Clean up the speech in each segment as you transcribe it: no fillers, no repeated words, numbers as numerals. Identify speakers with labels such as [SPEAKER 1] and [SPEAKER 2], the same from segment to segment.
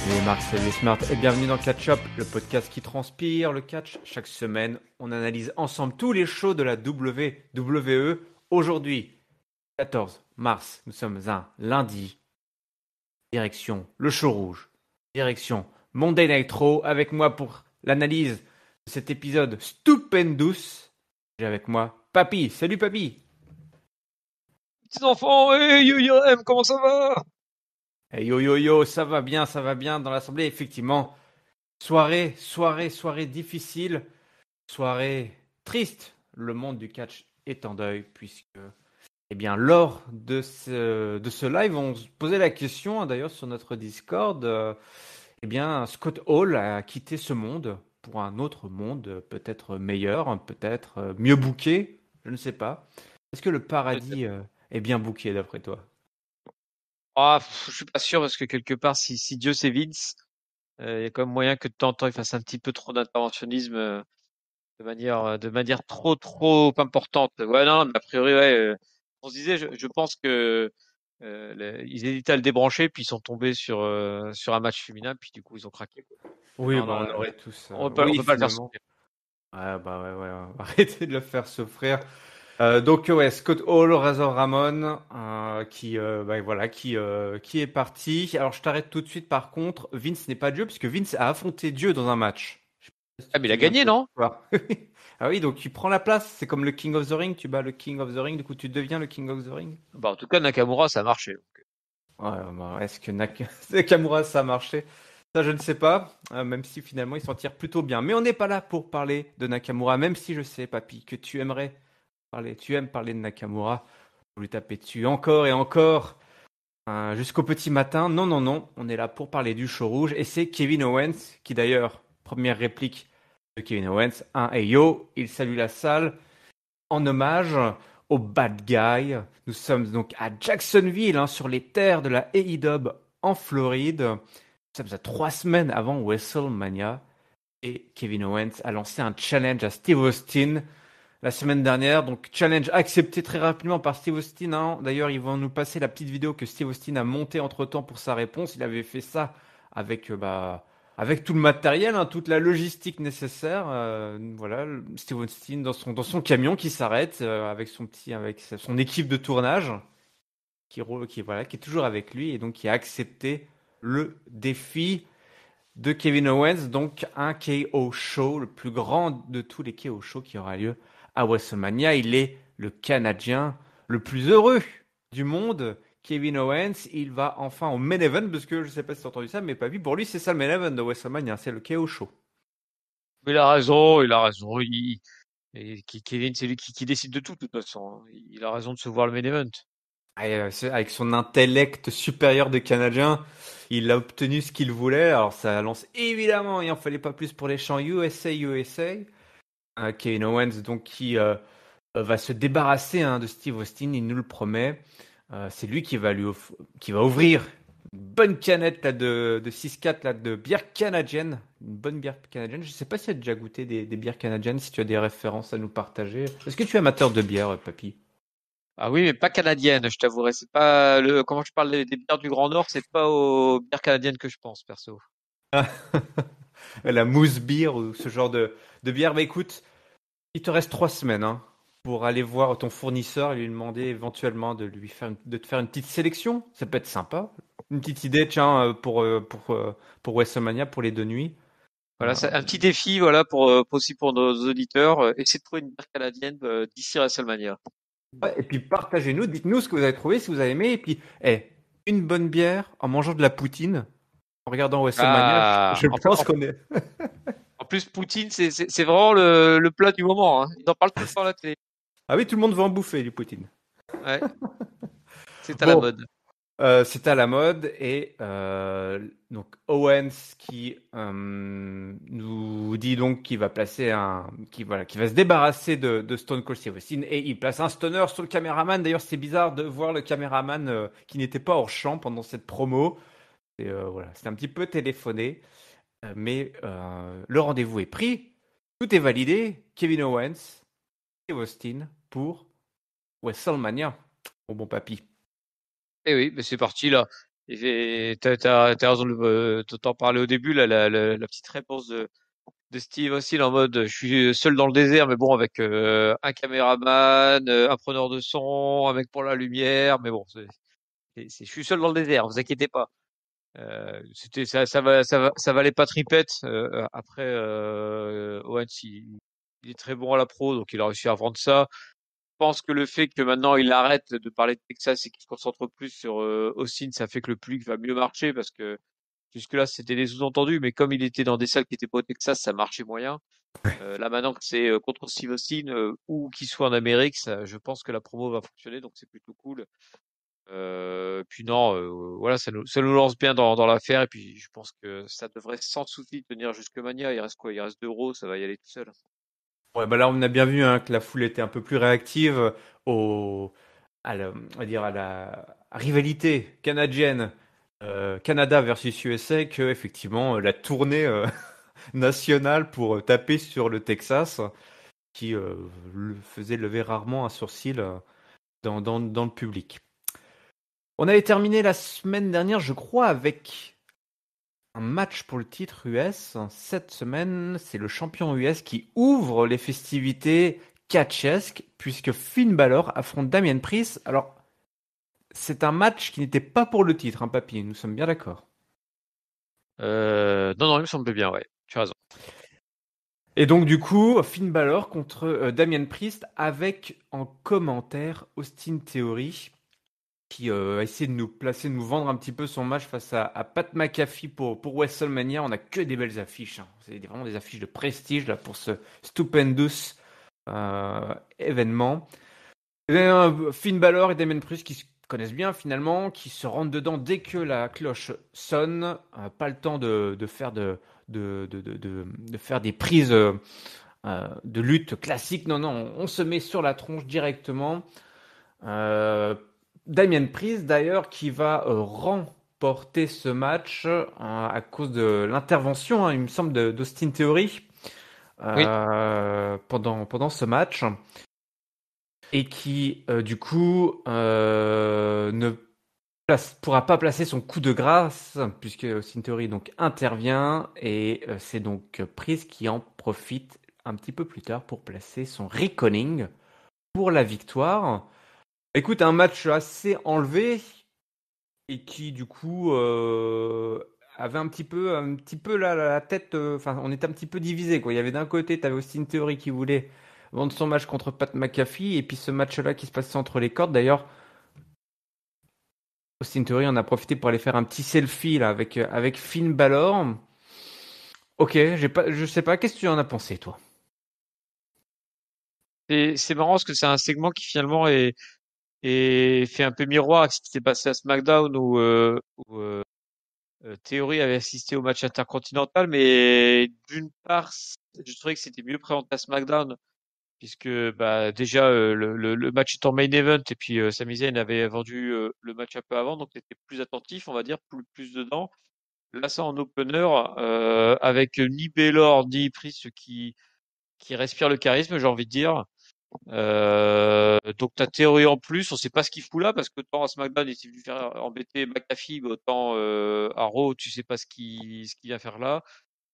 [SPEAKER 1] Salut Marc, salut Smart et bienvenue dans Catch Up, le podcast qui transpire le catch. Chaque semaine, on analyse ensemble tous les shows de la WWE. Aujourd'hui, 14 mars, nous sommes un lundi. Direction le show rouge. Direction Monday Night Raw. Avec moi pour l'analyse de cet épisode stupendous. J'ai avec moi Papy. Salut Papy.
[SPEAKER 2] Petits enfants, hey, yo, comment ça va?
[SPEAKER 1] Hey, yo yo yo, ça va bien dans l'assemblée. Effectivement, soirée difficile. Soirée triste. Le monde du catch est en deuil puisque, eh bien, lors de ce live, on se posait la question, d'ailleurs, sur notre Discord, eh bien, Scott Hall a quitté ce monde pour un autre monde, peut-être meilleur, peut-être mieux booké, je ne sais pas. Est-ce que le paradis est bien booké d'après toi?
[SPEAKER 2] Je suis pas sûr parce que quelque part, si Dieu c'est Vince, il y a quand même moyen que de temps en temps il fasse un petit peu trop d'interventionnisme de manière trop importante. Ouais, non, mais a priori, ouais, on se disait, je pense que ils hésitaient à le débrancher, puis ils sont tombés sur un match féminin, puis du coup ils ont craqué, quoi. Mais
[SPEAKER 1] Oui,
[SPEAKER 2] non,
[SPEAKER 1] bah,
[SPEAKER 2] non,
[SPEAKER 1] on aurait tous.
[SPEAKER 2] on
[SPEAKER 1] Oui,
[SPEAKER 2] peut pas le faire
[SPEAKER 1] finalement.
[SPEAKER 2] souffrir.
[SPEAKER 1] Ouais, bah ouais, ouais, arrêtez de le faire souffrir. Donc ouais, Scott Hall, Razor Ramon, bah, voilà, qui est parti. Alors je t'arrête tout de suite. Par contre, Vince n'est pas Dieu puisque Vince a affronté Dieu dans un match. Je sais pas si
[SPEAKER 2] Ah,
[SPEAKER 1] tu
[SPEAKER 2] mais
[SPEAKER 1] te
[SPEAKER 2] il a
[SPEAKER 1] souviens de
[SPEAKER 2] gagné,
[SPEAKER 1] cette
[SPEAKER 2] non?
[SPEAKER 1] histoire. Ah oui, donc tu prends la place. C'est comme le King of the Ring. Tu bats le King of the Ring, du coup tu deviens le King of the Ring.
[SPEAKER 2] Bah, en tout cas, Nakamura, ça a marché.
[SPEAKER 1] Ouais, bah, est-ce que Nakamura ça a marché? Ça, je ne sais pas, même si finalement il s'en tire plutôt bien. Mais on n'est pas là pour parler de Nakamura, même si je sais, papy, que tu aimes parler de Nakamura, pour lui taper dessus encore et encore, jusqu'au petit matin. Non, non, non, on est là pour parler du show rouge, et c'est Kevin Owens, qui d'ailleurs, première réplique de Kevin Owens, hey yo, il salue la salle, en hommage au bad guy. Nous sommes donc à Jacksonville, sur les terres de la AEW en Floride. Nous sommes à 3 semaines avant WrestleMania. Et Kevin Owens a lancé un challenge à Steve Austin la semaine dernière. Donc challenge accepté très rapidement par Steve Austin, hein. D'ailleurs, ils vont nous passer la petite vidéo que Steve Austin a montée entre-temps pour sa réponse. Il avait fait ça avec, avec tout le matériel, hein, toute la logistique nécessaire. Voilà, Steve Austin dans son camion qui s'arrête avec son équipe de tournage voilà, qui est toujours avec lui et donc qui a accepté le défi de Kevin Owens, donc un KO show, le plus grand de tous les KO shows qui aura lieu à WrestleMania. Il est le Canadien le plus heureux du monde. Kevin Owens, il va enfin au main event, parce que je sais pas si tu as entendu ça, mais pas vu. Pour lui, c'est ça le main event de WrestleMania, c'est le KO show.
[SPEAKER 2] Mais il a raison, il a raison. Kevin, c'est lui qui décide de tout, de toute façon. Il a raison de se voir le main event.
[SPEAKER 1] Avec son intellect supérieur de Canadien, il a obtenu ce qu'il voulait. Alors ça lance évidemment, il en fallait pas plus pour les chants USA, USA. Kevin Owens, donc va se débarrasser, de Steve Austin, il nous le promet. C'est lui qui va ouvrir une bonne canette là, de 6-4 là, de bière canadienne. Une bonne bière canadienne. Je ne sais pas si tu as déjà goûté des bières canadiennes, si tu as des références à nous partager. Est-ce que tu es amateur de bière, papy?
[SPEAKER 2] Ah oui, mais pas canadienne, je t'avouerai. C'est pas comment je parle des bières du Grand Nord, c'est pas aux bières canadiennes que je pense, perso.
[SPEAKER 1] La mousse beer ou ce genre de bière. Bah écoute, il te reste 3 semaines, pour aller voir ton fournisseur et lui demander éventuellement de te faire une petite sélection. Ça peut être sympa. Une petite idée, tiens, pour WrestleMania, pour les 2 nuits.
[SPEAKER 2] Voilà,
[SPEAKER 1] Euh,
[SPEAKER 2] c'est un petit défi, voilà, aussi pour nos auditeurs. Essayer de trouver une bière canadienne d'ici WrestleMania.
[SPEAKER 1] ouais, et puis partagez-nous, dites-nous ce que vous avez trouvé, si vous avez aimé. Et puis, une bonne bière en mangeant de la poutine, en regardant WrestleMania,
[SPEAKER 2] Ah,
[SPEAKER 1] je pense qu'on est.
[SPEAKER 2] en plus, Poutine, c'est vraiment le plat du moment, hein. Ils en parlent tout le temps à la télé.
[SPEAKER 1] Ah oui, tout le monde veut en bouffer du poutine.
[SPEAKER 2] Ouais, c'est à la
[SPEAKER 1] Bon,
[SPEAKER 2] mode.
[SPEAKER 1] c'est à la mode et donc Owens qui nous dit donc qu'il va placer qui va se débarrasser de Stone Cold Steve Austin et il place un stunner sur le caméraman. D'ailleurs, c'est bizarre de voir le caméraman qui n'était pas hors champ pendant cette promo. Et voilà, c'est un petit peu téléphoné, mais le rendez-vous est pris, tout est validé. Kevin Owens, Steve Austin pour WrestleMania. Bon papy.
[SPEAKER 2] Eh oui, mais c'est parti là. Et t'as raison de t'en parler au début, là, la petite réponse de Steve aussi, en mode, je suis seul dans le désert, mais bon, avec un caméraman, un preneur de son, un mec pour la lumière, mais bon, je suis seul dans le désert, vous inquiétez pas. C'était ça valait pas tripette. Après, Owens, il est très bon à la pro, donc il a réussi à vendre ça. Je pense que le fait que maintenant il arrête de parler de Texas et qu'il se concentre plus sur Austin, ça fait que le public va mieux marcher parce que jusque-là c'était des sous-entendus, mais comme il était dans des salles qui étaient pas au Texas, ça marchait moyen. Là maintenant que c'est contre Steve Austin ou qu'il soit en Amérique, je pense que la promo va fonctionner, donc c'est plutôt cool. Puis non, voilà, ça nous lance bien dans l'affaire et puis je pense que ça devrait sans souci tenir jusque Mania. Il reste quoi? Il reste 2 euros, ça va y aller tout seul.
[SPEAKER 1] Ouais, bah là, on a bien vu hein, que la foule était un peu plus réactive au, on va dire à la rivalité canadienne, Canada versus USA, que effectivement la tournée nationale pour taper sur le Texas, qui faisait lever rarement un sourcil dans le public. On avait terminé la semaine dernière, je crois, avec un match pour le titre US. Cette semaine, c'est le champion US qui ouvre les festivités catchesques, puisque Finn Balor affronte Damian Priest. Alors, c'est un match qui n'était pas pour le titre, hein, papy, nous sommes bien d'accord.
[SPEAKER 2] Non, non, il me semble bien, ouais. Tu as raison.
[SPEAKER 1] Et donc, du coup, Finn Balor contre Damian Priest, avec en commentaire Austin Theory, qui a essayé de nous placer, de nous vendre un petit peu son match face à Pat McAfee pour WrestleMania. On a que des belles affiches, hein. C'est vraiment des affiches de prestige là, pour ce stupendous événement. Et Finn Balor et Damien Priest qui se connaissent bien finalement, qui se rentrent dedans dès que la cloche sonne. Pas le temps de faire de faire des prises de lutte classiques. Non, non, on se met sur la tronche directement. Euh, Damien Priest d'ailleurs qui va remporter ce match à cause de l'intervention, hein, il me semble, d'Austin Theory
[SPEAKER 2] Oui.
[SPEAKER 1] pendant ce match et qui du coup ne pourra pas placer son coup de grâce puisque Austin Theory donc intervient et c'est donc Priest qui en profite un petit peu plus tard pour placer son Reckoning pour la victoire. Écoute, un match assez enlevé et qui du coup avait un petit peu la tête. Enfin, on était un petit peu divisé quoi. Il y avait d'un côté, t'avais Austin Theory qui voulait vendre son match contre Pat McAfee et puis ce match-là qui se passait entre les cordes. D'ailleurs, Austin Theory en a profité pour aller faire un petit selfie là avec Finn Balor. Ok, je sais pas. Qu'est-ce que tu en as pensé toi?
[SPEAKER 2] C'est marrant parce que c'est un segment qui finalement est fait un peu miroir à ce qui s'est passé à SmackDown où Theory avait assisté au match intercontinental, mais d'une part, je trouvais que c'était mieux présenté à SmackDown puisque bah déjà le match est en main event et puis Sami Zayn avait vendu le match un peu avant, donc t'étais plus attentif, on va dire, plus dedans. Là, ça en opener avec ni Baylor ni Priest qui respire le charisme, j'ai envie de dire. Donc ta théorie en plus, on sait pas ce qu'il fout là parce que autant à SmackDown il s'est venu faire embêter McAfee, mais autant à Raw tu sais pas ce qu'il vient faire là.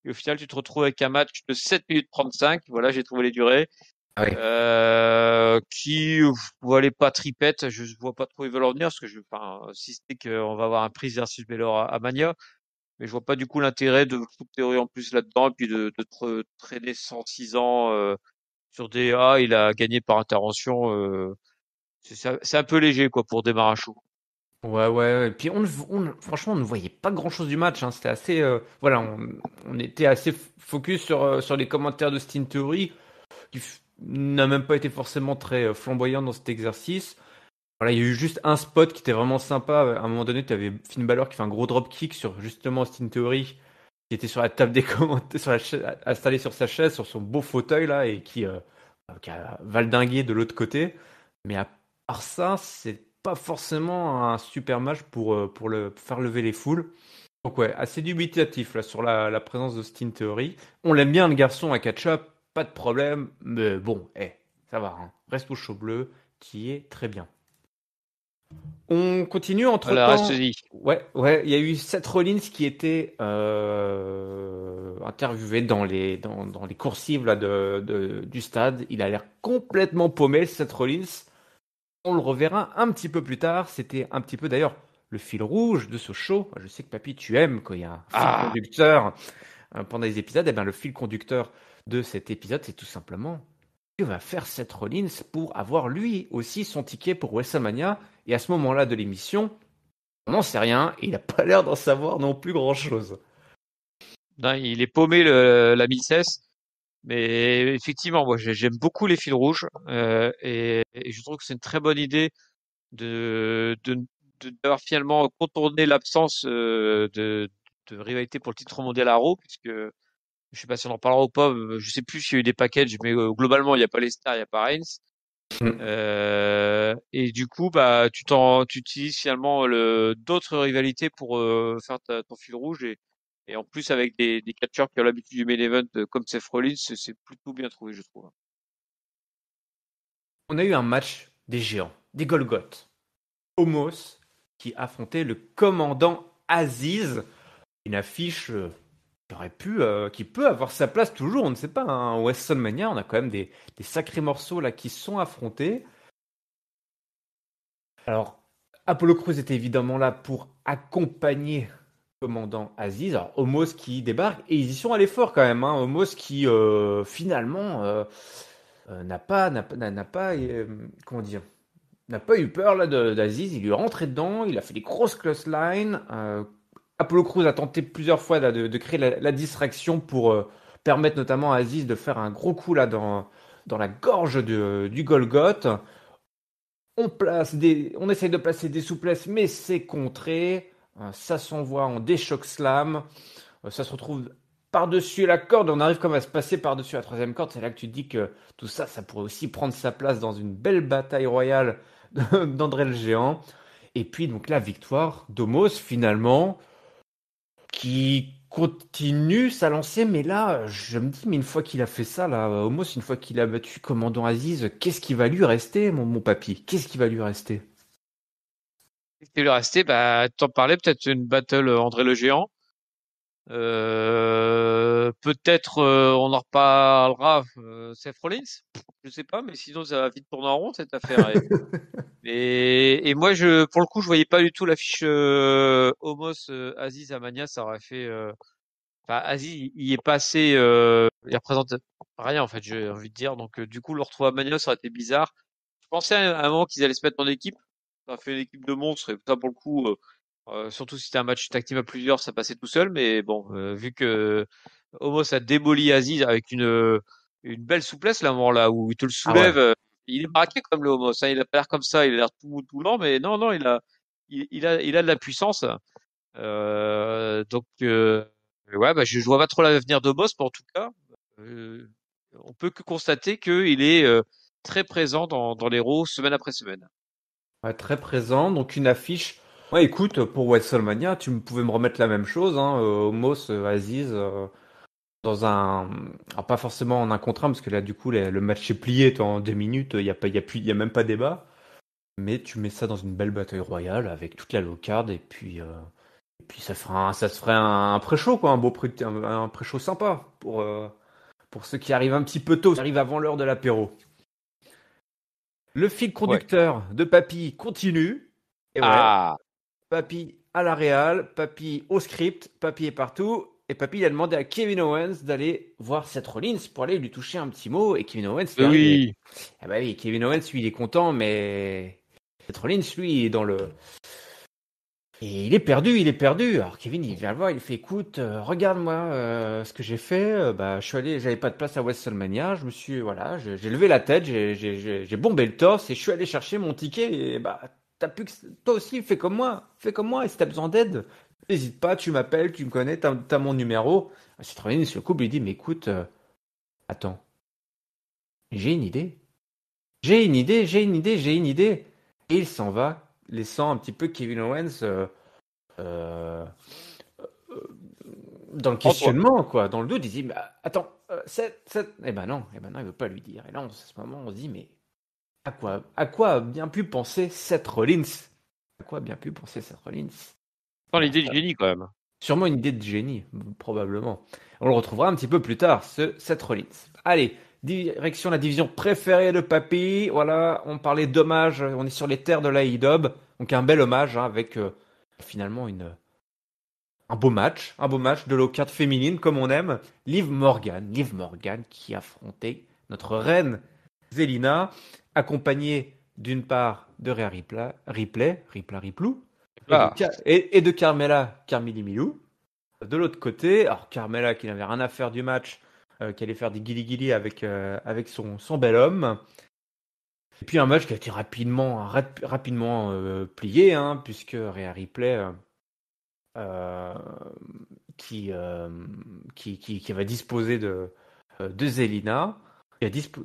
[SPEAKER 2] Et au final tu te retrouves avec un match de 7 minutes 35, voilà j'ai trouvé les durées,
[SPEAKER 1] Ah oui.
[SPEAKER 2] qui valait pas tripette, je vois pas trop où ils veulent en venir parce que enfin si c'est qu'on va avoir un Priest versus Baylor à Mania, mais je vois pas du coup l'intérêt de foutre théorie en plus là-dedans et puis de traîner 106 ans sur des il a gagné par intervention. C'est un peu léger quoi pour démarrer un show.
[SPEAKER 1] Ouais, ouais. Et puis franchement, on ne voyait pas grand-chose du match, hein. C'était assez, voilà, on était assez focus sur les commentaires de Steam Theory, n'a même pas été forcément très flamboyant dans cet exercice. Voilà, il y a eu juste un spot qui était vraiment sympa. À un moment donné, tu avais Finn Balor qui fait un gros drop kick sur justement Austin Theory, qui était sur la table des commentaires, installé sur sa chaise, sur son beau fauteuil là, et qui a valdingué de l'autre côté. Mais à part ça, c'est pas forcément un super match pour le faire lever les foules. Donc ouais, assez dubitatif là sur la présence d'Austin Theory. On l'aime bien le garçon à catch-up, pas de problème. Mais bon, ça va, hein. Reste au chaud bleu, qui est très bien. On continue
[SPEAKER 2] Voilà,
[SPEAKER 1] entre-temps.
[SPEAKER 2] reste-y.
[SPEAKER 1] Ouais, il y a eu Seth Rollins qui était interviewé dans les coursives là, du stade. Il a l'air complètement paumé, Seth Rollins. On le reverra un petit peu plus tard. C'était un petit peu d'ailleurs le fil rouge de ce show. Je sais que papy, tu aimes quand il y a un fil
[SPEAKER 2] Ah,
[SPEAKER 1] conducteur pendant les épisodes. Eh bien, le fil conducteur de cet épisode, c'est tout simplement que va faire Seth Rollins pour avoir lui aussi son ticket pour WrestleMania. Et à ce moment-là de l'émission, on n'en sait rien et il n'a pas l'air d'en savoir non plus grand-chose.
[SPEAKER 2] non, il est paumé la Mille-Cesse. Mais effectivement, moi j'aime beaucoup les fils rouges et je trouve que c'est une très bonne idée de d'avoir finalement contourné l'absence de rivalité pour le titre mondial à Raw, puisque je sais pas si on en parlera ou pas, je sais plus s'il y a eu des packages, mais globalement il n'y a pas les stars, il n'y a pas Reigns. Et du coup, bah tu utilises finalement d'autres rivalités pour faire ton fil rouge et en plus avec des catcheurs qui ont l'habitude du main event comme Seth Rollins, c'est plutôt bien trouvé, je trouve.
[SPEAKER 1] On a eu un match des géants, des Golgoth. Homos qui affrontait le commandant Aziz. Une affiche qui peut avoir sa place toujours, on ne sait pas. Hein. WrestleMania, on a quand même des sacrés morceaux là qui sont affrontés. Alors, Apollo Crews était évidemment là pour accompagner le commandant Aziz. Alors, Homos qui débarque, et ils y sont allés fort quand même. Hein. Homos qui, finalement, n'a pas, comment dire, n'a pas eu peur là d'Aziz. Il lui est rentré dedans, il a fait des grosses clotheslines. Apollo Crews a tenté plusieurs fois là, de créer la distraction pour permettre notamment à Aziz de faire un gros coup là dans la gorge du Golgoth. On essaye de placer des souplesses, mais c'est contré. Ça s'envoie en des chocs slam. Ça se retrouve par-dessus la corde. On arrive comme à se passer par-dessus la troisième corde. C'est là que tu te dis que tout ça, ça pourrait aussi prendre sa place dans une belle bataille royale d'André le Géant. Et puis donc la victoire d'Omos finalement, qui continue sa lancée. Mais là, je me dis, mais une fois qu'il a fait ça, là, Omos, une fois qu'il a battu Commandant Aziz, qu'est-ce qui va lui rester, mon papy? Qu'est-ce qui va lui rester?
[SPEAKER 2] Et le resté, bah t'en parlais peut-être une battle André le Géant. Peut-être on en reparlera Seth Rollins, je sais pas, mais sinon ça va vite tourner en rond cette affaire. Et moi pour le coup je voyais pas du tout l'affiche Homos Aziz Amania, ça aurait fait. Enfin Aziz il est passé, il représente rien en fait, j'ai envie de dire. Donc du coup le retrouver à Mania ça aurait été bizarre. Je pensais à un moment qu'ils allaient se mettre en équipe, ça a fait une équipe de monstres et ça pour le coup. Surtout si c'était un match tag team à plusieurs, ça passait tout seul. Mais bon, vu que Homos a démoli Aziz avec une belle souplesse là, à un moment là où il te le
[SPEAKER 1] Ah ouais.
[SPEAKER 2] soulève, il est braqué comme le Homos. Hein, il a pas l'air comme ça, il a l'air tout mou, tout lent, mais non, non, il a de la puissance. Donc ouais, bah je vois pas trop l'avenir d'Homos, mais en tout cas, euh, on peut que constater qu'il est très présent dans les Raw semaine après semaine.
[SPEAKER 1] Ouais, très présent. Donc une affiche. Ouais, écoute, pour WrestleMania, tu pouvais me remettre la même chose. Hein, Omos, Aziz, dans un. Alors, pas forcément en un contre un, parce que là, du coup, le match est plié. Toi, en 2 minutes, il n'y a, pas- y a même pas débat. Mais tu mets ça dans une belle bataille royale avec toute la low card. Et puis ça se ferait un pré-show, quoi. Un pré-show sympa pour ceux qui arrivent un petit peu tôt, qui arrivent avant l'heure de l'apéro. Le fil
[SPEAKER 2] Ouais.
[SPEAKER 1] conducteur de Papy continue. Et ouais,
[SPEAKER 2] Ah,
[SPEAKER 1] Papy à la Real, Papy au script, Papy est partout. Et Papy il a demandé à Kevin Owens d'aller voir Seth Rollins pour aller lui toucher un petit mot. Et Kevin Owens lui arrive.
[SPEAKER 2] oui.
[SPEAKER 1] Ah bah oui, Kevin Owens, lui, il est content, mais Seth Rollins, lui, il est dans le. Et il est perdu, il est perdu. Alors Kevin, il vient le voir, il fait écoute, regarde-moi ce que j'ai fait. Bah, je suis allé, j'avais pas de place à WrestleMania, je me suis, voilà, j'ai levé la tête, j'ai bombé le torse et je suis allé chercher mon ticket. Et bah, t'as plus que, toi aussi, fais comme moi. Et si t'as besoin d'aide, n'hésite pas, tu m'appelles, tu me connais, t'as mon numéro. C'est très bien, le couple lui dit, mais écoute, attends, j'ai une idée, j'ai une idée. Et il s'en va, laissant un petit peu Kevin Owens. Euh, dans le
[SPEAKER 2] En toi.
[SPEAKER 1] questionnement, quoi, dans le doute, il dit, bah, attends, eh ben non, il veut pas lui dire. Et là, à ce moment, on se dit, mais à quoi a bien pu penser Seth Rollins? Quoi, bien pu penser Seth Rollins.
[SPEAKER 2] L'idée de génie quand même.
[SPEAKER 1] Sûrement une idée de génie, probablement. On le retrouvera un petit peu plus tard, ce Seth Rollins. Allez, direction la division préférée de Papy. Voilà, on parlait d'hommage, on est sur les terres de l'AEW. Donc un bel hommage avec finalement un beau match de low card féminine comme on aime. Liv Morgan qui affrontait notre reine Zelina, accompagnée d'une part de Rhea Ripley, et de Carmella Carmillu. De l'autre côté, alors Carmella qui n'avait rien à faire du match, qui allait faire des guili-guili avec son bel homme. Et puis un match qui a été rapidement plié, hein, puisque Rhea Ripley qui va disposer de Zelina.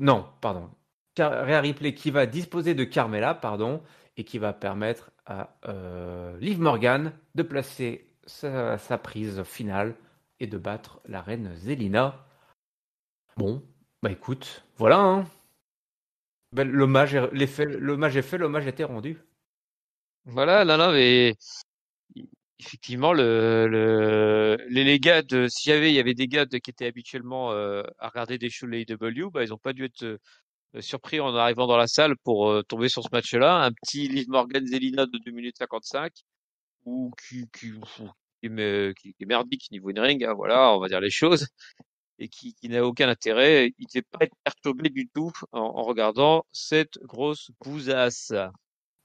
[SPEAKER 1] Non, pardon. Rhea Ripley qui va disposer de Carmella, pardon, et qui va permettre à Liv Morgan de placer sa prise finale et de battre la reine Zelina. Bon, bah écoute, voilà. Hein. L'hommage est fait, l'hommage était rendu.
[SPEAKER 2] Voilà, non, mais effectivement, les gars il y avait des gars qui étaient habituellement à regarder des shows de l'AEW, bah ils ont pas dû être surpris en arrivant dans la salle pour tomber sur ce match-là. Un petit Liv Morgan Zelina de 2 minutes 55, ou qui est merdique niveau in-ring, hein, voilà, on va dire les choses, et qui n'a aucun intérêt. Il ne pas être perturbé du tout en regardant cette grosse bousasse.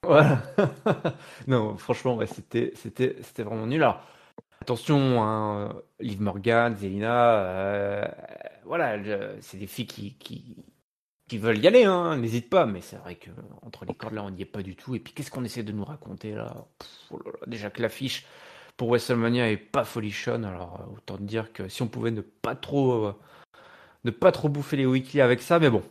[SPEAKER 1] Voilà. Non, franchement, ouais, c'était vraiment nul. Alors, attention, hein, Liv Morgan, Zelina, voilà, c'est des filles qui veulent y aller, hein, n'hésite pas, mais c'est vrai que entre les cordes là, on n'y est pas du tout. Et puis, qu'est-ce qu'on essaie de nous raconter là? Oh là là, déjà que l'affiche pour WrestleMania est pas folichonne, alors autant dire que si on pouvait ne pas trop bouffer les weekly avec ça, mais bon.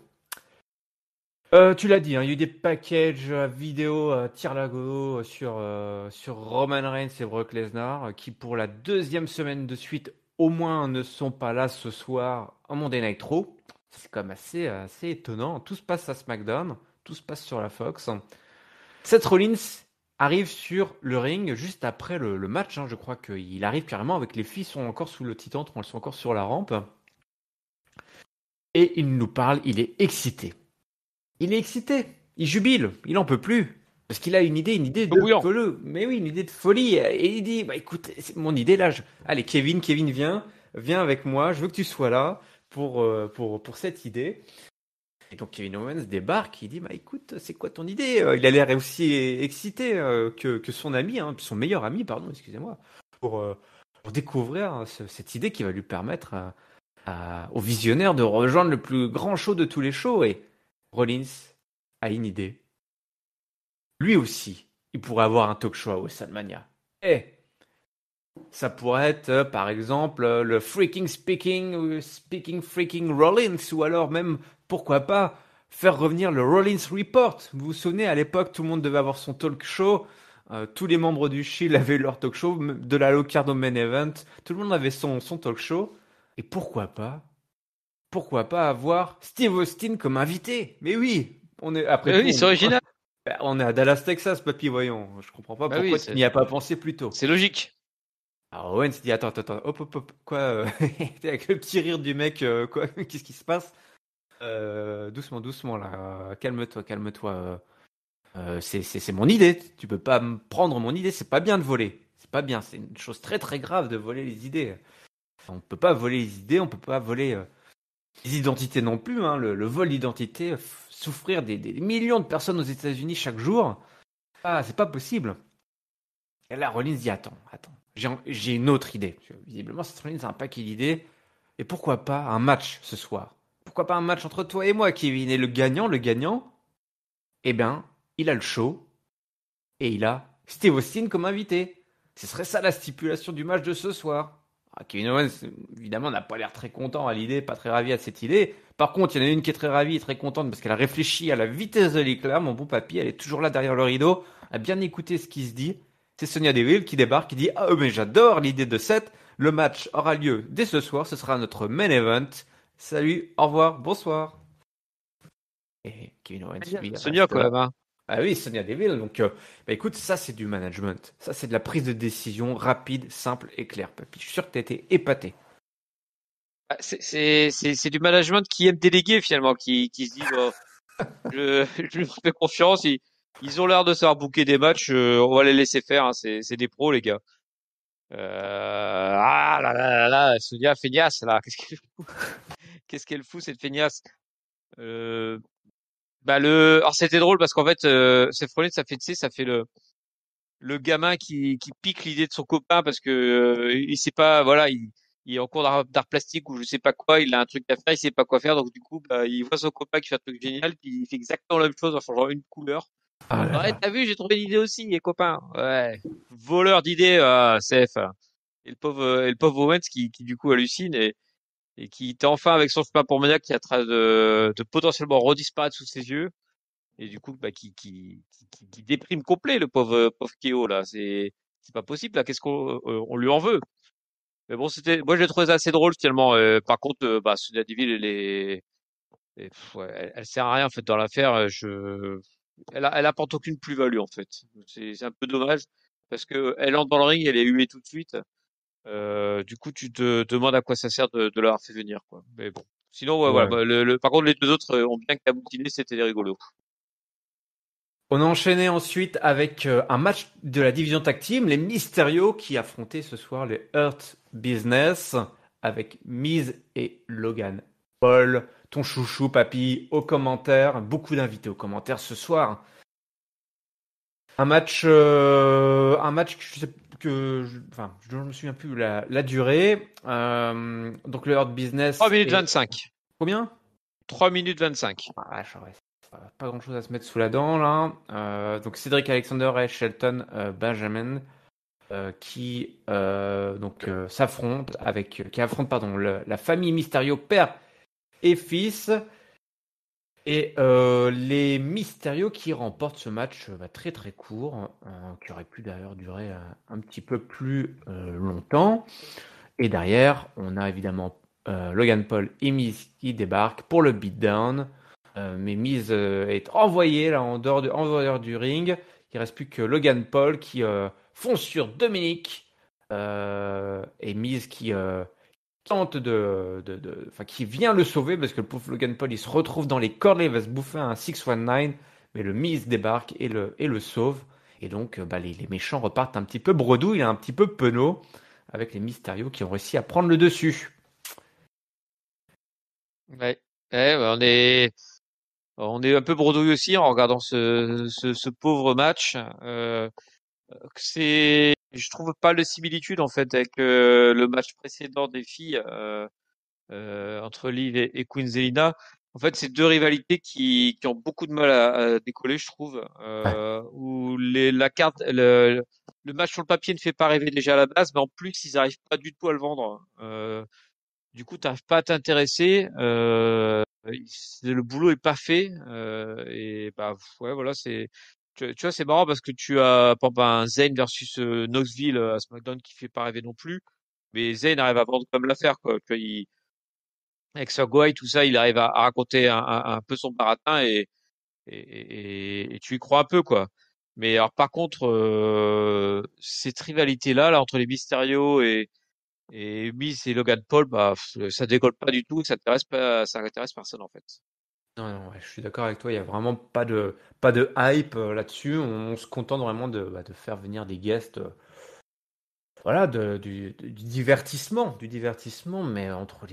[SPEAKER 1] Tu l'as dit, hein, il y a eu des packages vidéo tir lago sur Roman Reigns et Brock Lesnar qui pour la deuxième semaine de suite au moins ne sont pas là ce soir en Monday Night Raw. C'est quand même assez étonnant. Tout se passe à SmackDown, tout se passe sur la Fox. Seth Rollins arrive sur le ring juste après le match. Hein, je crois qu'il arrive carrément avec les filles sont encore sous le titre, elles sont encore sur la rampe. Et il nous parle, il est excité. Il est excité, il jubile, il en peut plus. Parce qu'il a une idée de folie. Mais oui, une idée de folie. Et il dit, bah écoute, c'est mon idée là. Allez, Kevin, viens avec moi. Je veux que tu sois là pour cette idée. Et donc Kevin Owens débarque. Il dit, bah écoute, c'est quoi ton idée? Il a l'air aussi excité que son ami, hein, son meilleur ami, pardon, excusez-moi, pour découvrir cette idée qui va lui permettre au visionnaire de rejoindre le plus grand show de tous les shows. Et Rollins a une idée. Lui aussi, il pourrait avoir un talk show à WrestleMania. Et ça pourrait être, par exemple, le Speaking Freaking Rollins, ou alors même, pourquoi pas, faire revenir le Rollins Report. Vous vous souvenez, à l'époque, tout le monde devait avoir son talk show. Tous les membres du Shield avaient leur talk show, de la low card au main event. Tout le monde avait son talk show. Et pourquoi pas avoir Steve Austin comme invité? Mais oui, on est après tout,
[SPEAKER 2] c'est original.
[SPEAKER 1] On est à Dallas, Texas, papy, voyons. Je comprends pas pourquoi tu n'y as pas pensé plus tôt.
[SPEAKER 2] C'est logique.
[SPEAKER 1] Alors Owen se dit attends, hop, quoi avec le petit rire du mec, quoi, qu'est-ce qui se passe? Doucement là, calme-toi. C'est mon idée. Tu peux pas me prendre mon idée. C'est pas bien de voler. C'est pas bien. C'est une chose très très grave de voler les idées. On peut pas voler les idées. On peut pas voler les identités non plus. Hein. Le vol d'identité, souffrir des millions de personnes aux États-Unis chaque jour. Ah, c'est pas possible. Et là, Rollins dit attends. J'ai une autre idée. Visiblement, cette Rollins a un paquet d'idées. Et pourquoi pas un match ce soir? Pourquoi pas un match entre toi et moi, Kevin? Et le gagnant, eh bien, il a le show. Et il a Steve Austin comme invité. Ce serait ça la stipulation du match de ce soir. Kevin Owens, évidemment, n'a pas l'air très content à l'idée, pas très ravi à cette idée. Par contre, il y en a une qui est très ravie et très contente parce qu'elle a réfléchi à la vitesse de l'éclair, mon bon papy. Elle est toujours là derrière le rideau, a bien écouté ce qui se dit. C'est Sonya Deville qui débarque, qui dit « Ah, mais j'adore l'idée de Seth. Le match aura lieu dès ce soir. Ce sera notre main event. Salut, au revoir, bonsoir. » Et Kevin Owens,
[SPEAKER 2] Sonya, quand même, hein.
[SPEAKER 1] Ah oui, Sonia Deville. Donc, bah écoute, ça c'est du management. Ça c'est de la prise de décision rapide, simple et claire, papy. Je suis sûr que t'as été épaté.
[SPEAKER 2] Ah, c'est du management qui aime déléguer finalement, qui se dit bon, je leur fais confiance, ils ont l'air de savoir booker des matchs, on va les laisser faire, hein, c'est des pros les gars. Ah là là là là, Sonia feignasse là, qu'est-ce qu'elle fout cette feignasse? Euh, alors c'était drôle parce qu'en fait, Seth Rollins, ça fait, tu sais, ça fait le gamin qui pique l'idée de son copain parce que il sait pas, voilà, il est en cours d'art plastique ou je sais pas quoi, il a un truc à faire, il sait pas quoi faire, donc du coup, bah, il voit son copain qui fait un truc génial, puis il fait exactement la même chose en changeant une couleur.
[SPEAKER 1] Ah là
[SPEAKER 2] Ouais,
[SPEAKER 1] là.
[SPEAKER 2] t'as vu, j'ai trouvé l'idée aussi, les copains. Ouais, voleur d'idées, CF. Et le pauvre Owens qui du coup hallucine et qui était enfin avec son chemin pour Mania qui est en train de potentiellement redisparaître sous ses yeux et du coup bah qui déprime complet le pauvre Keo là, c'est pas possible là, qu'est-ce qu'on lui en veut. Mais bon, c'était moi j'ai trouvé ça assez drôle finalement. Par contre bah Sonya Deville ouais, elle sert à rien en fait dans l'affaire. Elle apporte aucune plus-value en fait. C'est un peu dommage parce que elle entre dans le ring, elle est huée tout de suite. Du coup, tu te demandes à quoi ça sert de l'avoir fait venir, quoi. Mais bon. Sinon, ouais, voilà.
[SPEAKER 1] Ouais.
[SPEAKER 2] Bah, par contre, les deux autres ont bien caboutiné, c'était des rigolos.
[SPEAKER 1] On a enchaîné ensuite avec un match de la division tag team, les Mysterio qui affrontaient ce soir les Hurt Business avec Miz et Logan Paul, ton chouchou papy, aux commentaires, beaucoup d'invités aux commentaires ce soir. Un match que je sais enfin, je ne me souviens plus la durée. Donc le Hurt
[SPEAKER 2] 3
[SPEAKER 1] Business
[SPEAKER 2] minutes
[SPEAKER 1] est
[SPEAKER 2] 25.
[SPEAKER 1] combien?
[SPEAKER 2] 3 minutes 25.
[SPEAKER 1] Ah, vache, ouais, pas grand chose à se mettre sous la dent là. Donc Cédric Alexander et Shelton Benjamin qui s'affrontent qui affrontent pardon la famille Mysterio père et fils et les Mysterio qui remportent ce match très très court qui aurait pu d'ailleurs durer un petit peu plus longtemps. Et derrière, on a évidemment Logan Paul et Miz qui débarquent pour le beatdown. Mais Miz est envoyé là en dehors du ring. Il reste plus que Logan Paul qui fonce sur Dominic et Miz qui tente enfin qui vient le sauver parce que le pauvre Logan Paul il se retrouve dans les cordes, il va se bouffer un 619, mais le Miz débarque et le sauve. Et donc bah, les méchants repartent un petit peu bredouille, un petit peu penaud avec les Mysterio qui ont réussi à prendre le dessus.
[SPEAKER 2] Ouais. Ouais, bah, on est un peu bredouille aussi en regardant ce pauvre match. Je trouve pas de similitude en fait avec le match précédent des filles. Entre Liv et Queen Zelina. En fait, c'est deux rivalités qui ont beaucoup de mal à décoller, je trouve.
[SPEAKER 1] Ouais.
[SPEAKER 2] Où le match sur le papier ne fait pas rêver déjà à la base, mais en plus, ils n'arrivent pas du tout à le vendre. Du coup, t'arrives pas à t'intéresser. Le boulot est pas fait. Et bah ouais, voilà, tu vois, c'est marrant parce que tu as par exemple un Zayn versus Knoxville à SmackDown qui fait pas rêver non plus. Mais Zayn arrive à vendre comme l'affaire, quoi. Tu vois, avec Sir Goy, tout ça, il arrive à raconter un peu son baratin et tu y crois un peu, quoi. Mais alors, par contre, cette rivalité-là, là, entre les Mysterio et Miz et Logan Paul, bah, ça décolle pas du tout, ça intéresse personne, en fait.
[SPEAKER 1] Non, non, ouais, je suis d'accord avec toi, il y a vraiment pas de hype là-dessus. On se contente vraiment de faire venir des guests, voilà, du divertissement, mais entre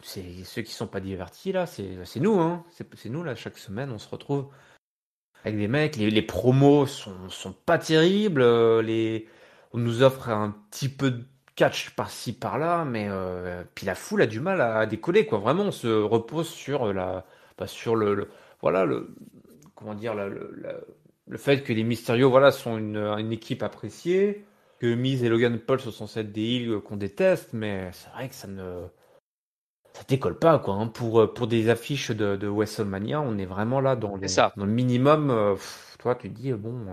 [SPEAKER 1] ceux qui sont pas divertis là, c'est nous, hein, c'est nous là, chaque semaine, on se retrouve avec des mecs, les promos sont pas terribles, on nous offre un petit peu de catch par-ci par-là, mais puis la foule a du mal à décoller quoi. Vraiment, on se repose sur sur voilà comment dire le fait que les Mysterio voilà sont une équipe appréciée, que Miz et Logan Paul sont censés être des heels qu'on déteste, mais c'est vrai que ça décolle pas quoi. Hein. Pour des affiches de WrestleMania, on est vraiment là
[SPEAKER 2] C'est ça.
[SPEAKER 1] dans le minimum. Toi, tu te dis bon,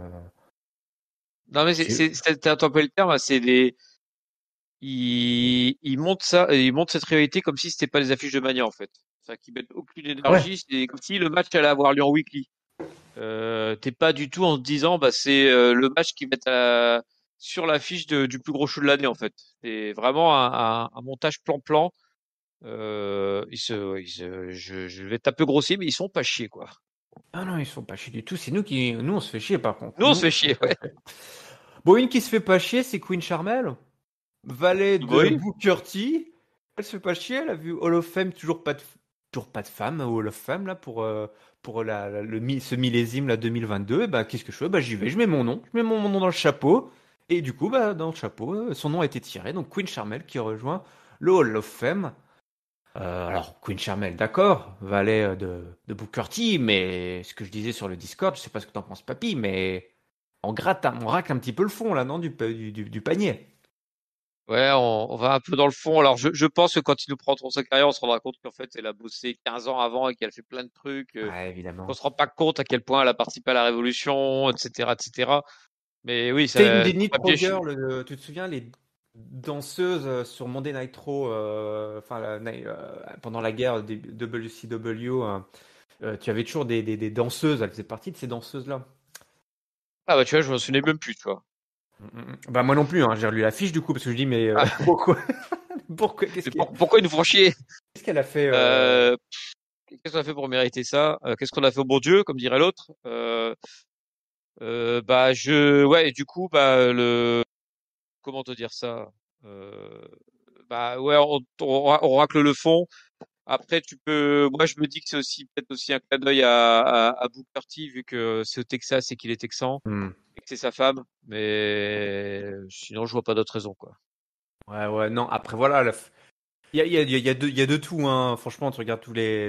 [SPEAKER 2] Non, mais t'as un peu le terme, hein, ils montent cette rivalité comme si c'était pas des affiches de Mania, en fait. C'est-à-dire qu'ils mettent aucune
[SPEAKER 1] ouais,
[SPEAKER 2] énergie, c'est comme si le match allait avoir lieu en weekly. t'es pas du tout en te disant, bah c'est le match qui va être sur l'affiche du plus gros show de l'année en fait. C'est vraiment un montage plan-plan. Je vais être un peu grossier, mais ils sont pas chiés quoi.
[SPEAKER 1] Ah non, ils sont pas chiés du tout. C'est nous, on se fait chier par contre.
[SPEAKER 2] Nous on se
[SPEAKER 1] Nous,
[SPEAKER 2] fait
[SPEAKER 1] on
[SPEAKER 2] chier,
[SPEAKER 1] se
[SPEAKER 2] ouais.
[SPEAKER 1] fait. Bon, une qui se fait pas chier, c'est Queen Charmel, valet de
[SPEAKER 2] Oui.
[SPEAKER 1] Booker T. Elle se fait pas chier. Elle a vu Hall of Fame, toujours pas de femme au Hall of Fame là pour ce millésime là 2022. Et bah qu'est-ce que je fais? Bah j'y vais. Je mets mon nom. Je mets mon nom dans le chapeau. Et du coup, bah dans le chapeau, son nom a été tiré. Donc Queen Charmel qui rejoint le Hall of Fame. Alors, Queen Charmel, d'accord, valet de Booker T, mais ce que je disais sur le Discord, je sais pas ce que t'en penses, papy, mais on racle un petit peu le fond, là, non, du panier.
[SPEAKER 2] Ouais, on va un peu dans le fond. Alors, je pense que quand il nous prend sa carrière, on se rendra compte qu'en fait, elle a bossé 15 ans avant et qu'elle fait plein de trucs.
[SPEAKER 1] Ouais,
[SPEAKER 2] On
[SPEAKER 1] évidemment.
[SPEAKER 2] se rend pas compte à quel point elle a participé à la Révolution, etc., etc. Mais oui,
[SPEAKER 1] C'est une
[SPEAKER 2] ça,
[SPEAKER 1] des
[SPEAKER 2] sur
[SPEAKER 1] Nitro
[SPEAKER 2] papier,
[SPEAKER 1] Girls, tu te souviens, les danseuses sur Monday Nitro, enfin, pendant la guerre des WCW, tu avais toujours des danseuses, elle faisait partie de ces danseuses-là.
[SPEAKER 2] ah bah tu vois, je me souvenais même plus, tu vois.
[SPEAKER 1] Bah, moi non plus, hein, j'ai relu la fiche du coup, parce que je dis, mais
[SPEAKER 2] Ah,
[SPEAKER 1] pourquoi, pourquoi,
[SPEAKER 2] mais pourquoi ils nous font chier?
[SPEAKER 1] qu'est-ce qu'elle a fait
[SPEAKER 2] Euh, Qu'est-ce qu'on a fait pour mériter ça? Qu'est-ce qu'on a fait au bon Dieu, comme dirait l'autre? Ouais, et du coup, comment te dire ça? Euh, ouais, on racle le fond. Après, moi, je me dis que c'est aussi peut-être aussi un clin d'œil à Booker T, vu que c'est au Texas et qu'il est texan
[SPEAKER 1] Hmm.
[SPEAKER 2] et que c'est sa femme. Mais sinon, je vois pas d'autre raison, quoi.
[SPEAKER 1] Ouais, ouais, non, après voilà, il y a de tout, hein. Franchement, tu regardes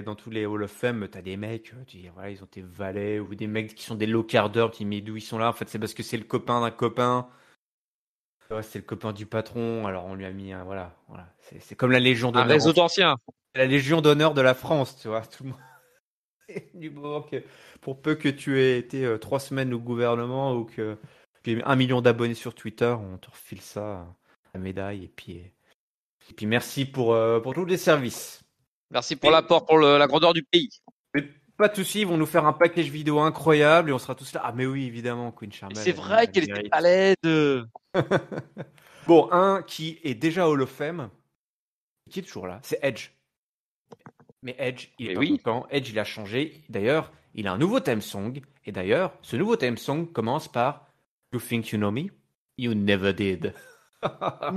[SPEAKER 1] dans tous les Hall of Fame, t'as des mecs, tu dis, voilà, ils ont été valets, ou des mecs qui sont des low carders, tu dis, mais d'où ils sont là? En fait, c'est parce que c'est le copain d'un copain. Ouais, c'est le copain du patron, alors on lui a mis un, voilà. C'est comme la Légion
[SPEAKER 2] Un
[SPEAKER 1] d'honneur
[SPEAKER 2] réseau d'anciens.
[SPEAKER 1] la Légion d'honneur de la France, tu vois. Tout le monde, du moment que, pour peu que tu aies été 3 semaines au gouvernement ou que tu aies 1 million d'abonnés sur Twitter, on te refile ça, la médaille, et puis merci pour tous les services.
[SPEAKER 2] Merci pour
[SPEAKER 1] Et,
[SPEAKER 2] l'apport, pour la grandeur du pays.
[SPEAKER 1] mais pas de soucis, ils vont nous faire un package vidéo incroyable et on sera tous là. Ah, mais oui, évidemment, Queen
[SPEAKER 2] Et
[SPEAKER 1] Charmel,
[SPEAKER 2] c'est vrai
[SPEAKER 1] elle
[SPEAKER 2] qu'elle était pas
[SPEAKER 1] mérite.
[SPEAKER 2] laide.
[SPEAKER 1] Bon, un qui est déjà Hall of Fame, qui est toujours là, c'est Edge. Mais Edge, il est
[SPEAKER 2] Mais
[SPEAKER 1] pas
[SPEAKER 2] oui.
[SPEAKER 1] content. Edge, il a changé. D'ailleurs, il a un nouveau theme song. Et d'ailleurs, ce nouveau theme song commence par You think you know me? You never did. Ah,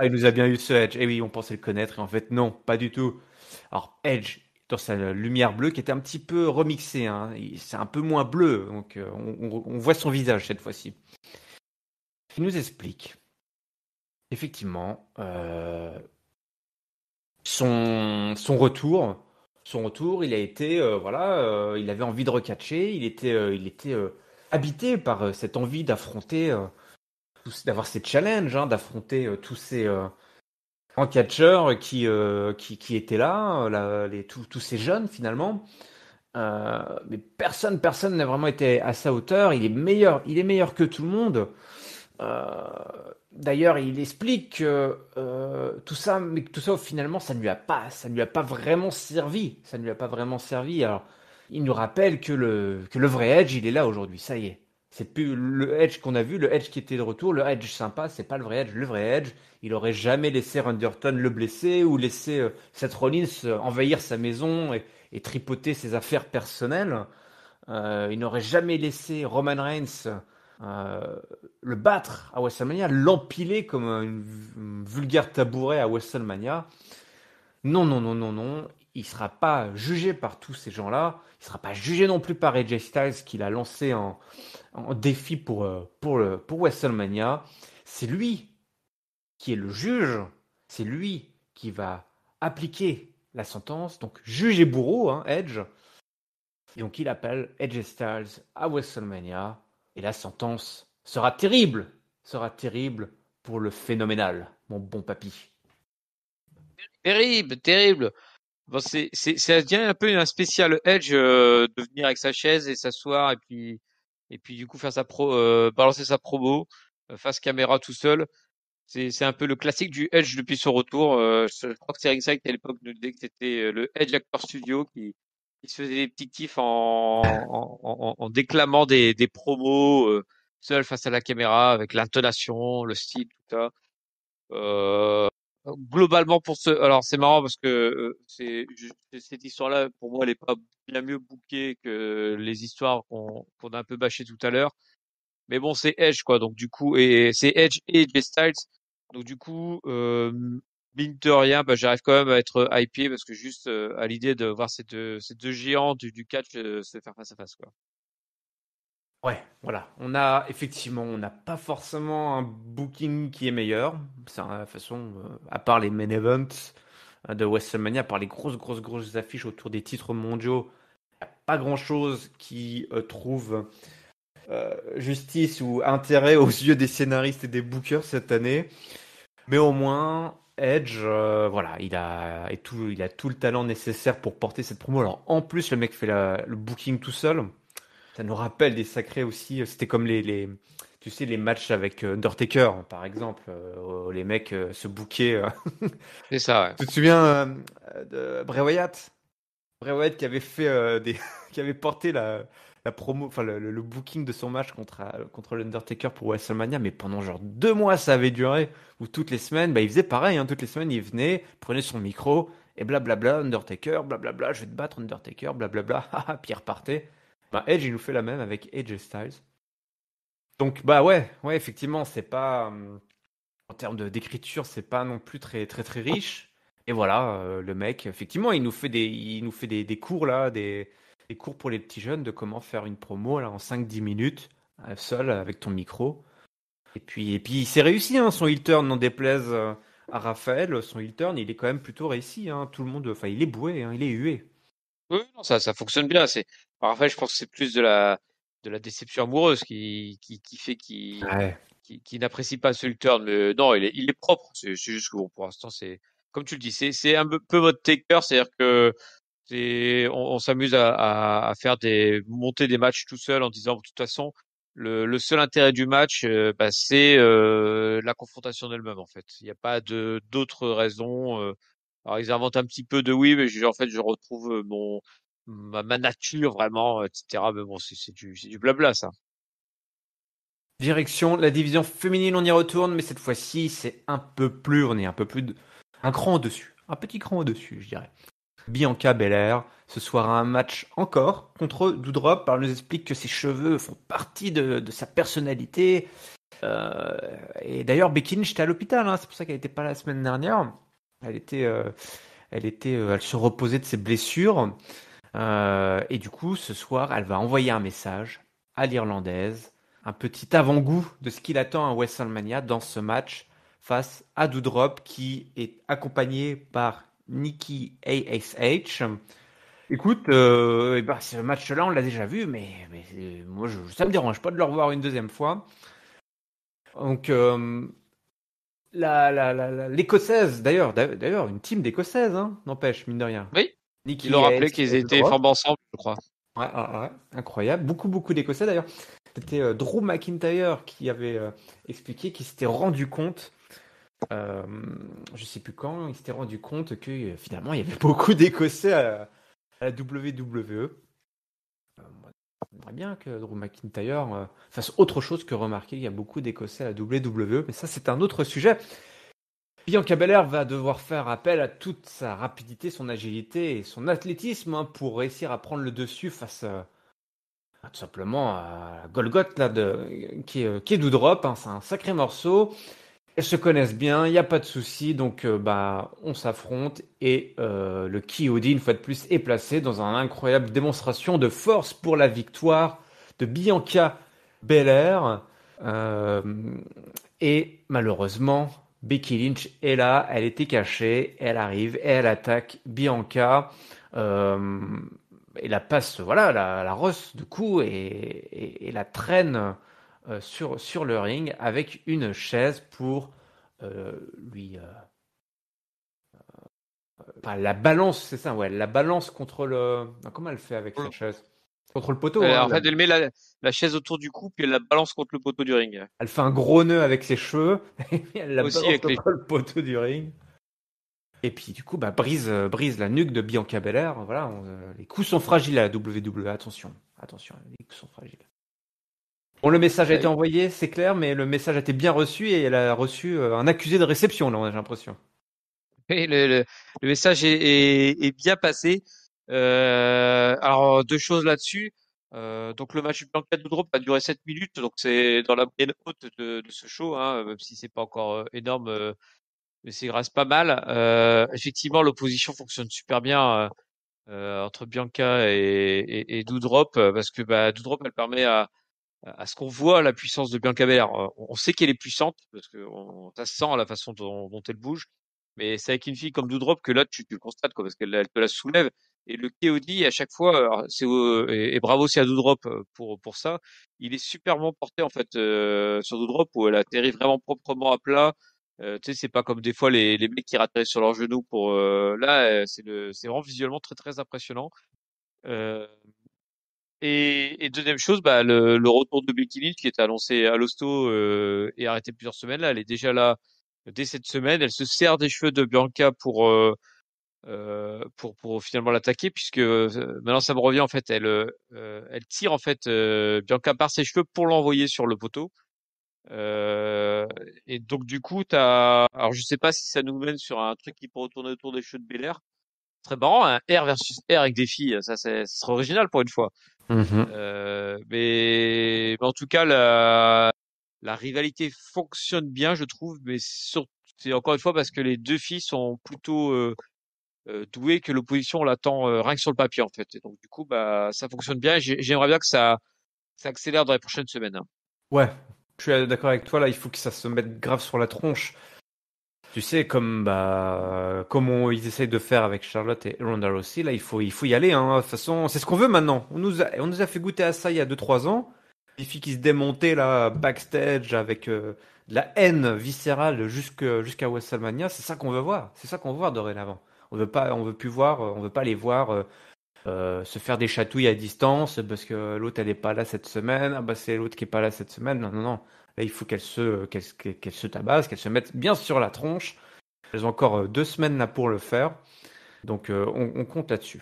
[SPEAKER 1] il nous a bien eu ce Edge. Et oui, on pensait le connaître. Et en fait, non, pas du tout. Alors, Edge, dans sa lumière bleue, qui était un petit peu remixée, hein. C'est un peu moins bleu. Donc, on voit son visage cette fois-ci. Il nous explique, effectivement, son retour. Son retour, il a été, voilà, il avait envie de recatcher, il était habité par cette envie d'affronter, d'avoir ces challenges, hein, d'affronter tous ces grands catcheurs qui étaient là, tous ces jeunes finalement. Mais personne n'a vraiment été à sa hauteur. Il est meilleur que tout le monde. Euh, D'ailleurs, il explique que tout ça, mais que tout ça finalement, ça ne lui a pas vraiment servi. Ça ne lui a pas vraiment servi. Alors, il nous rappelle que le vrai Edge, il est là aujourd'hui. Ça y est. C'est plus le Edge qu'on a vu, le Edge qui était de retour, le Edge sympa, c'est pas le vrai Edge. Le vrai Edge, il aurait jamais laissé Randy Orton le blesser ou laisser Seth Rollins envahir sa maison et tripoter ses affaires personnelles. Il n'aurait jamais laissé Roman Reigns euh, le battre à WrestleMania, l'empiler comme une vulgaire tabouret à WrestleMania. Non, non, non, non, non. Il ne sera pas jugé par tous ces gens-là. Il ne sera pas jugé non plus par AJ Styles qu'il a lancé en défi pour WrestleMania. C'est lui qui est le juge. C'est lui qui va appliquer la sentence. Donc, juge et bourreau, hein, Edge. Et donc il appelle AJ Styles à WrestleMania et la sentence sera terrible pour le phénoménal, mon bon papy.
[SPEAKER 2] Terrible, terrible. Bon, ça devient un peu un spécial Edge de venir avec sa chaise et s'asseoir et puis du coup faire balancer sa promo face caméra tout seul. C'est un peu le classique du Edge depuis son retour. Je crois que c'est Ringside qui à l'époque nous disait que c'était le Edge Actor Studio il se faisait des petits kiffs en déclamant des promos seul face à la caméra avec l'intonation, le style, tout ça. Euh, Globalement alors c'est marrant parce que cette histoire-là pour moi elle est pas bien mieux bookée que les histoires qu'on a un peu bâchées tout à l'heure. Mais bon, c'est Edge, quoi. Donc, du coup, et c'est Edge et Jay Styles. Donc, du coup, mine de rien, bah, j'arrive quand même à être hypé parce que juste à l'idée de voir ces deux géants du catch se faire face à face, quoi.
[SPEAKER 1] Ouais, voilà. On n'a pas forcément un booking qui est meilleur. C'est de toute façon, à part les main events de WrestleMania, à part les grosses affiches autour des titres mondiaux, il n'y a pas grand-chose qui trouve justice ou intérêt aux yeux des scénaristes et des bookers cette année. Mais au moins, Edge, voilà, il a tout le talent nécessaire pour porter cette promo. Alors en plus, le mec fait le booking tout seul. Ça nous rappelle des sacrés aussi. C'était comme tu sais, les matchs avec Undertaker, par exemple. Où les mecs se bookaient.
[SPEAKER 2] C'est ça, ouais.
[SPEAKER 1] Tu te souviens de Bray Wyatt? Bray Wyatt qui avait fait qui avait porté la promo, enfin le booking de son match contre l'Undertaker pour WrestleMania, mais pendant genre 2 mois ça avait duré. Ou toutes les semaines, bah il faisait pareil. Hein, toutes les semaines, il venait, prenait son micro et blablabla, Undertaker, blablabla, je vais te battre Undertaker, blablabla, haha, puis il repartait. Bah Edge, il nous fait la même avec Edge Styles. Donc bah ouais, effectivement, c'est pas en termes d'écriture, c'est pas non plus très riche. Et voilà, le mec, effectivement, il nous fait des cours là, des cours pour les petits jeunes de comment faire une promo là en 5-10 minutes, seul avec ton micro. Et puis il s'est réussi, hein, son heel turn, n'en déplaise à Raphaël, son heel turn, il est quand même plutôt réussi, hein, tout le monde, enfin, il est boué, hein, il est hué.
[SPEAKER 2] Oui, non, ça fonctionne bien. Alors, en fait, je pense que c'est plus de la déception amoureuse qui fait
[SPEAKER 1] Ouais.
[SPEAKER 2] qu'il n'apprécie pas ce turn. Mais non, il est propre. C'est juste que bon, pour l'instant, comme tu le dis, c'est un peu mode taker, c'est-à-dire que on s'amuse à faire monter des matchs tout seul en disant, de toute façon, le seul intérêt du match, bah, c'est la confrontation en elle-même, en fait. Il n'y a pas d'autres raisons. Alors, ils inventent un petit peu de oui, mais en fait, je retrouve ma nature vraiment, etc. Mais bon, c'est du blabla, ça.
[SPEAKER 1] Direction la division féminine, on y retourne, mais cette fois-ci, on est un peu plus, un cran au-dessus, un petit cran au-dessus, je dirais. Bianca Belair, ce soir un match encore contre Doudrop. Elle nous explique que ses cheveux font partie de sa personnalité. Euh, et d'ailleurs, Becky Lynch était à l'hôpital, hein, c'est pour ça qu'elle n'était pas là la semaine dernière. Elle se reposait de ses blessures. Et du coup, ce soir, elle va envoyer un message à l'Irlandaise, un petit avant-goût de ce qu'il attend à WrestleMania dans ce match face à Doudrop, qui est accompagné par Nikki ASH. Écoute, eh ben, ce match-là, on l'a déjà vu, mais moi, ça me dérange pas de le revoir une deuxième fois. Donc, l'Écossaise, d'ailleurs, une team d'Écossaises, hein, n'empêche, mine de rien.
[SPEAKER 2] Oui, ils l'ont
[SPEAKER 1] Nikki
[SPEAKER 2] rappelé
[SPEAKER 1] ASH
[SPEAKER 2] qu'ils
[SPEAKER 1] et
[SPEAKER 2] étaient
[SPEAKER 1] Doudrop.
[SPEAKER 2] formés ensemble, je crois.
[SPEAKER 1] Ouais, incroyable. Beaucoup d'Écossais d'ailleurs. C'était Drew McIntyre qui avait expliqué qu'il s'était rendu compte, euh, je sais plus quand, il s'était rendu compte que finalement il y avait beaucoup d'Écossais à la WWE. Moi, j'aimerais bien que Drew McIntyre fasse autre chose que remarquer qu'il y a beaucoup d'Écossais à la WWE, mais ça c'est un autre sujet. Bianca Belair va devoir faire appel à toute sa rapidité, son agilité et son athlétisme, hein, pour réussir à prendre le dessus face tout simplement à Golgoth là, qui est Doudrop, hein, c'est un sacré morceau. Elles se connaissent bien, il n'y a pas de souci, donc bah, on s'affronte et le KOD, une fois de plus, est placé dans une incroyable démonstration de force pour la victoire de Bianca Belair. Euh, et malheureusement, Becky Lynch est là, elle était cachée, elle arrive et elle attaque Bianca. Euh, et la passe, voilà, la rosse de coup et la traîne sur le ring avec une chaise pour lui. Enfin, la balance, c'est ça, ouais, la balance contre le. Ah, comment elle fait avec cette chaise? Contre le poteau, hein.
[SPEAKER 2] En fait, elle met la chaise autour du cou, puis elle la balance contre le poteau du ring.
[SPEAKER 1] Elle fait un gros nœud avec ses cheveux et puis elle la
[SPEAKER 2] Aussi
[SPEAKER 1] balance
[SPEAKER 2] avec les
[SPEAKER 1] contre le poteau du ring. Et puis du coup, brise la nuque de Bianca Belair. Voilà, les coups sont fragiles à la WWE. Attention, attention, les coups sont fragiles. Bon, le message a été
[SPEAKER 2] Ouais.
[SPEAKER 1] envoyé, c'est clair, mais le message a été bien reçu et elle a reçu un accusé de réception, là, j'ai l'impression.
[SPEAKER 2] Et le message est bien passé. Alors, deux choses là-dessus. Donc, le match Bianca Doudrop a duré 7 minutes, donc c'est dans la moyenne haute de ce show, hein, même si c'est pas encore énorme, mais c'est reste pas mal. Effectivement, l'opposition fonctionne super bien entre Bianca et Doudrop, parce que Doudrop, elle permet à ce qu'on voit la puissance de Bianca Belair. On sait qu'elle est puissante parce que ça se sent à la façon dont elle bouge. Mais c'est avec une fille comme Doudrop que là tu le constates quoi, parce qu'elle te la soulève. Et le KOD à chaque fois, alors, et bravo aussi à Doudrop pour ça. Il est superment porté en fait sur Doudrop où elle atterrit vraiment proprement à plat. Tu sais, c'est pas comme des fois les mecs qui atterrissent sur leurs genoux pour là, c'est vraiment visuellement très très impressionnant. Euh, et deuxième chose, le retour de Becky Lynch qui était annoncé à l'hosto et arrêté plusieurs semaines. Là, elle est déjà là dès cette semaine. Elle se sert des cheveux de Bianca pour finalement l'attaquer, puisque maintenant ça me revient en fait. Elle tire en fait Bianca par ses cheveux pour l'envoyer sur le poteau. Et donc du coup, alors je sais pas si ça nous mène sur un truc qui peut retourner autour des cheveux de Belair. Très marrant, un R versus R avec des filles. Ça serait original pour une fois.
[SPEAKER 1] Mhm.
[SPEAKER 2] Mais en tout cas, la rivalité fonctionne bien, je trouve. Mais c'est encore une fois parce que les deux filles sont plutôt douées que l'opposition on l'attend rien que sur le papier en fait. Et donc du coup, ça fonctionne bien. J'aimerais bien que ça accélère dans les prochaines semaines, hein.
[SPEAKER 1] Ouais, je suis d'accord avec toi, là, il faut que ça se mette grave sur la tronche. Tu sais, ils essayent de faire avec Charlotte et Ronda Rousey, là, il faut y aller, hein. De toute façon, c'est ce qu'on veut maintenant. On nous a fait goûter à ça il y a 2 3 ans. Les filles qui se démontaient, là, backstage, avec de la haine viscérale jusqu'à WrestleMania. C'est ça qu'on veut voir. C'est ça qu'on veut voir dorénavant. On veut plus voir, on veut pas les voir se faire des chatouilles à distance parce que l'autre elle est pas là cette semaine. Ah bah c'est l'autre qui est pas là cette semaine. Non, non, non. Là, il faut qu'elles se tabassent, qu'elles se mettent bien sur la tronche. Elles ont encore 2 semaines là pour le faire. Donc on compte là-dessus.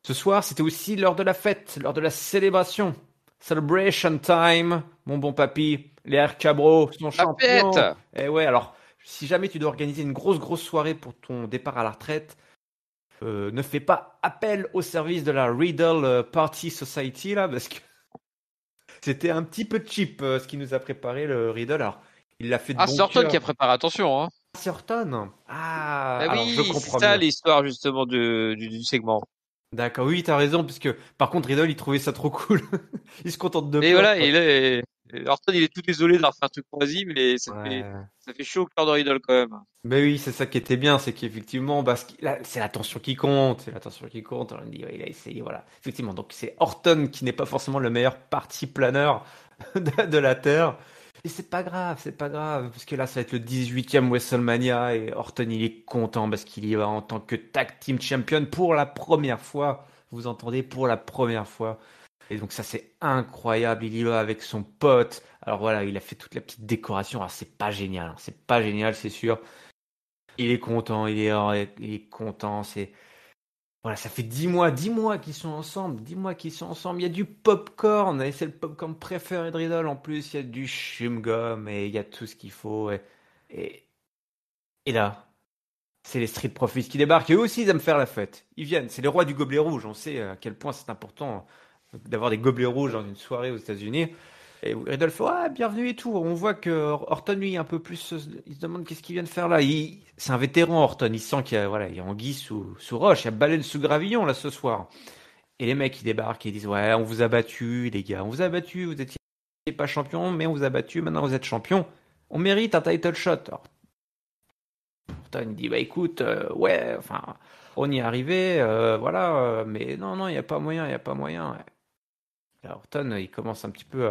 [SPEAKER 1] Ce soir, c'était aussi l'heure de la fête, l'heure de la célébration. Celebration time, mon bon papy. Les RK-Bros sont
[SPEAKER 2] La fête!
[SPEAKER 1] champions. Et ouais, alors, si jamais tu dois organiser une grosse, grosse soirée pour ton départ à la retraite, ne fais pas appel au service de la Riddle Party Society, là, parce que c'était un petit peu cheap ce qu'il nous a préparé, le Riddle. Alors, il l'a fait de
[SPEAKER 2] Ah,
[SPEAKER 1] bon
[SPEAKER 2] c'est Orton qui
[SPEAKER 1] cœur.
[SPEAKER 2] a préparé, attention, hein.
[SPEAKER 1] Certain. Ah,
[SPEAKER 2] Ah
[SPEAKER 1] alors je
[SPEAKER 2] oui, c'est
[SPEAKER 1] comprends
[SPEAKER 2] ça
[SPEAKER 1] mieux.
[SPEAKER 2] l'histoire justement du segment.
[SPEAKER 1] D'accord, oui, t'as raison, parce que par contre, Riddle, il trouvait ça trop cool. Il se contente de
[SPEAKER 2] Et
[SPEAKER 1] peur,
[SPEAKER 2] voilà,
[SPEAKER 1] quoi.
[SPEAKER 2] et là, Orton, il est tout désolé d'avoir fait un truc moisi, mais
[SPEAKER 1] Ouais.
[SPEAKER 2] ça fait chaud au cœur de Riddle quand même.
[SPEAKER 1] Mais oui, c'est ça qui était bien, c'est qu'effectivement, là, c'est l'attention qui compte, c'est l'attention qui compte. On dit, ouais, il a essayé, voilà. Effectivement, donc c'est Orton qui n'est pas forcément le meilleur party planner de la Terre. Et c'est pas grave, parce que là, ça va être le 18e WrestleMania et Orton, il est content parce qu'il y va en tant que tag team champion pour la première fois. Vous entendez, pour la première fois. Et donc ça, c'est incroyable. Il y va avec son pote. Alors voilà, il a fait toute la petite décoration. Alors c'est pas génial, hein. C'est pas génial, c'est sûr. Il est content, il est content. Voilà, ça fait 10 mois qu'ils sont ensemble. 10 mois qu'ils sont ensemble. Il y a du popcorn et c'est le popcorn préféré de Riddle. En plus, il y a du chewing-gum et il y a tout ce qu'il faut. Et, et là, c'est les Street Profits qui débarquent. Et eux aussi, ils aiment faire la fête. Ils viennent. C'est les rois du gobelet rouge. On sait à quel point c'est important d'avoir des gobelets rouges dans une soirée aux États-Unis. Et Riddle fait ouais, bienvenue et tout. On voit que Orton, lui, un peu plus. Il se demande qu'est-ce qu'il vient de faire là. C'est un vétéran, Orton. Il sent qu'il y a anguille sous roche. Il y a baleine sous gravillon là ce soir. Et les mecs, ils débarquent et ils disent ouais, on vous a battu, les gars. On vous a battu. Vous étiez pas champion, mais on vous a battu. Maintenant, vous êtes champion. On mérite un title shot. Alors, Orton dit bah écoute, ouais, enfin, on y est arrivé, voilà. Mais non, non, il n'y a pas moyen, il n'y a pas moyen. Là, Orton, il commence un petit peu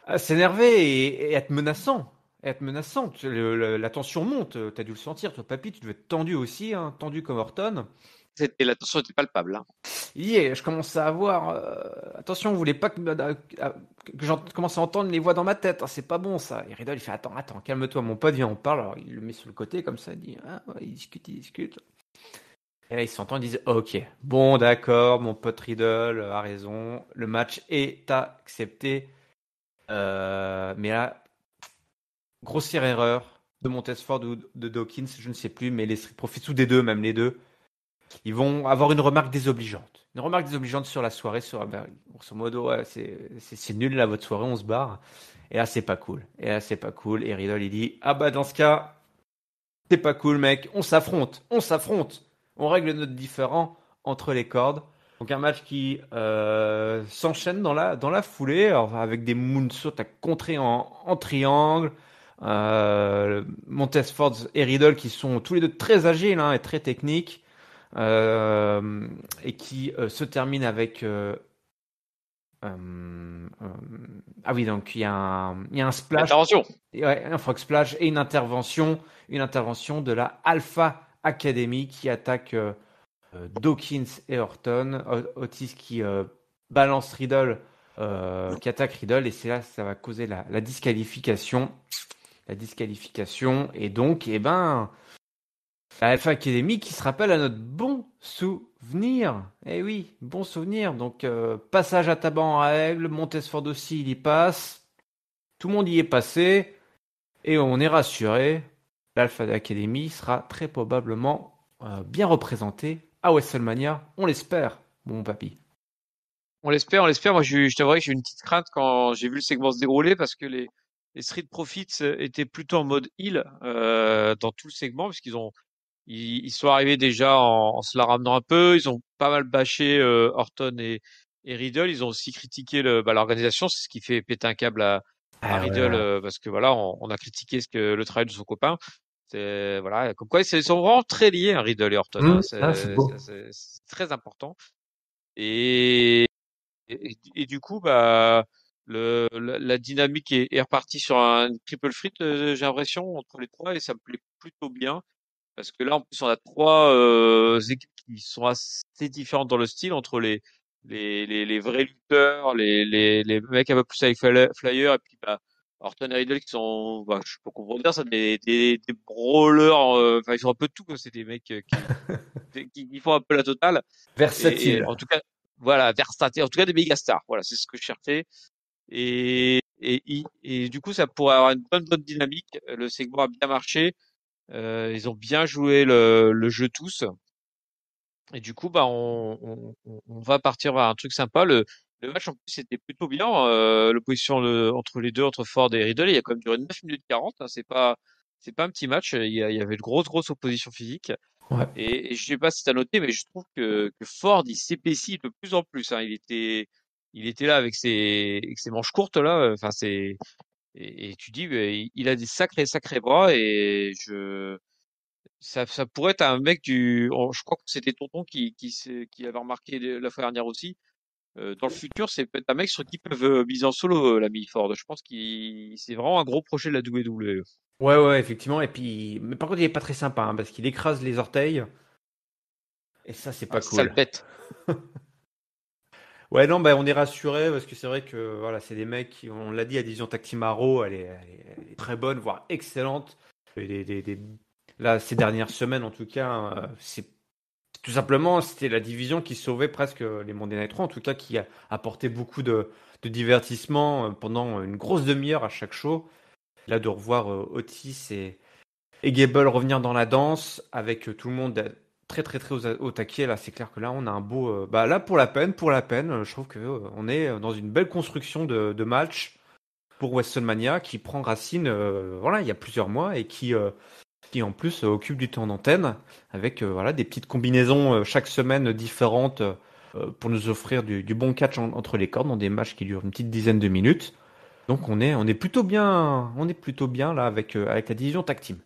[SPEAKER 1] à s'énerver et être menaçant. Être menaçant. La tension monte, t'as dû le sentir. Toi, papy, tu devais être tendu aussi, hein, tendu comme Orton.
[SPEAKER 2] La tension était palpable. Hein.
[SPEAKER 1] Je commence à avoir. Attention, vous voulez pas que j'en commence à entendre les voix dans ma tête. Hein, c'est pas bon ça. Et Riddle, il fait attends, calme-toi, mon pote, viens, on parle. Alors il le met sur le côté comme ça, il dit ouais, il discute. Et là, ils s'entendent, ils disent ok, bon, d'accord, mon pote Riddle a raison, le match est accepté. Mais là, grossière erreur de Montesford ou de Dawkins, je ne sais plus, mais les Street Profits ou des deux, même les deux. Ils vont avoir une remarque désobligeante. Une remarque désobligeante sur la soirée. Grosso modo, ouais, c'est nul là, votre soirée, on se barre. Et là, c'est pas cool. Et Riddle, il dit dans ce cas, c'est pas cool, mec. On s'affronte. On règle notre différend entre les cordes. Donc, un match qui s'enchaîne dans la foulée, alors, avec des moonsaults à contrer en triangle. Montesford et Riddle qui sont tous les deux très agiles et très techniques. Et qui se termine avec ah oui, donc il y a un splash,
[SPEAKER 2] Intervention.
[SPEAKER 1] Ouais, un frog splash et une intervention de la Alpha Academy qui attaque Dawkins et Orton. Otis qui balance Riddle, qui attaque Riddle, et c'est là ça va causer la disqualification. Et donc la Alpha Academy qui se rappelle à notre bon souvenir. Eh oui, bon souvenir. Donc, passage à tabac en règle. Montesford aussi, il y passe. Tout le monde y est passé. Et on est rassuré. L'Alpha Academy sera très probablement bien représenté à WrestleMania. On l'espère, mon papy.
[SPEAKER 2] On l'espère. Moi, je t'avouerai que j'ai eu une petite crainte quand j'ai vu le segment se dérouler parce que les Street Profits étaient plutôt en mode heal dans tout le segment parce ils sont arrivés déjà en se la ramenant un peu. Ils ont pas mal bâché Orton et Riddle. Ils ont aussi critiqué l'organisation. C'est ce qui fait péter un câble à Riddle parce que voilà, on a critiqué le travail de son copain. C'est voilà, comme quoi ils sont vraiment très liés, hein, Riddle et Orton. Hein.
[SPEAKER 1] C'est beau.
[SPEAKER 2] C'est très important. Et du coup, la dynamique est repartie sur un triple threat, j'ai l'impression, entre les trois, et ça me plaît plutôt bien. Parce que là, en plus, on a trois équipes qui sont assez différentes dans le style, entre les vrais lutteurs, les mecs un peu plus avec flyer, et puis Orton et Riddle qui sont, je sais pas comment dire ça, des brawlers, enfin ils sont un peu de tout, quoi. C'est des mecs qui font un peu la totale.
[SPEAKER 1] Versatile.
[SPEAKER 2] Et en tout cas, voilà, versatile, en tout cas des méga stars. Voilà, c'est ce que je cherchais. Et du coup, ça pourrait avoir une bonne dynamique. Le segment a bien marché. Ils ont bien joué le jeu tous. Et du coup, on va partir vers un truc sympa. Le match, en plus, c'était plutôt bien. L'opposition entre les deux, entre Ford et Riddle, il a quand même duré 9 minutes 40. Hein, c'est pas un petit match. Il y avait une grosse opposition physique.
[SPEAKER 1] Ouais.
[SPEAKER 2] Et je sais pas si t'as noté, mais je trouve que Ford, il s'épaissit de plus en plus. Hein. Il était là avec ses manches courtes, là. Enfin, et tu dis, il a des sacrés bras, et ça pourrait être un mec je crois que c'était Tonton qui avait remarqué la fois dernière aussi. Dans le futur, c'est peut-être un mec sur qui peuvent miser en solo, l'ami Ford. Je pense c'est vraiment un gros projet de la WWE.
[SPEAKER 1] Ouais, effectivement. Et puis, mais par contre, il est pas très sympa parce qu'il écrase les orteils. Et ça, c'est pas
[SPEAKER 2] Ça le
[SPEAKER 1] cool.
[SPEAKER 2] pète.
[SPEAKER 1] Ouais, non, on est rassuré parce que c'est vrai que voilà, c'est des mecs qui, on l'a dit, la division Tag Team Arrow, elle est très bonne, voire excellente. Là, ces dernières semaines, en tout cas, c'est tout simplement, c'était la division qui sauvait presque les Monday Night Raw, en tout cas, qui a apporté beaucoup de divertissement pendant une grosse demi-heure à chaque show. Là, de revoir Otis et Gable revenir dans la danse avec tout le monde très au taquet. Là, c'est clair que là, on a un beau. Là, pour la peine, je trouve que on est dans une belle construction de match pour WrestleMania qui prend racine, il y a plusieurs mois et qui en plus occupe du temps d'antenne avec des petites combinaisons chaque semaine différentes pour nous offrir du bon catch entre les cordes dans des matchs qui durent une petite dizaine de minutes. Donc on est plutôt bien, là avec la division Tag Team.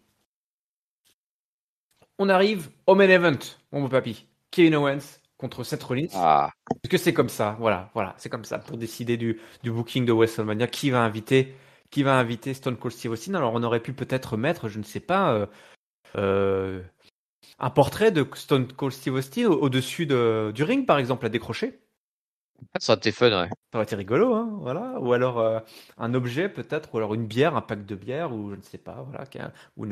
[SPEAKER 1] On arrive au main event, mon papy. Kevin Owens contre Seth Rollins.
[SPEAKER 2] Ah.
[SPEAKER 1] Parce que c'est comme ça, voilà, c'est comme ça pour décider du booking de WrestleMania, qui va inviter Stone Cold Steve Austin. Alors on aurait pu peut-être mettre, je ne sais pas, un portrait de Stone Cold Steve Austin au-dessus du ring, par exemple, à décrocher.
[SPEAKER 2] Ça aurait été fun, ouais.
[SPEAKER 1] Ça aurait été rigolo, hein, voilà. Ou alors un objet, peut-être, ou alors une bière, un pack de bière, ou je ne sais pas, voilà. Ou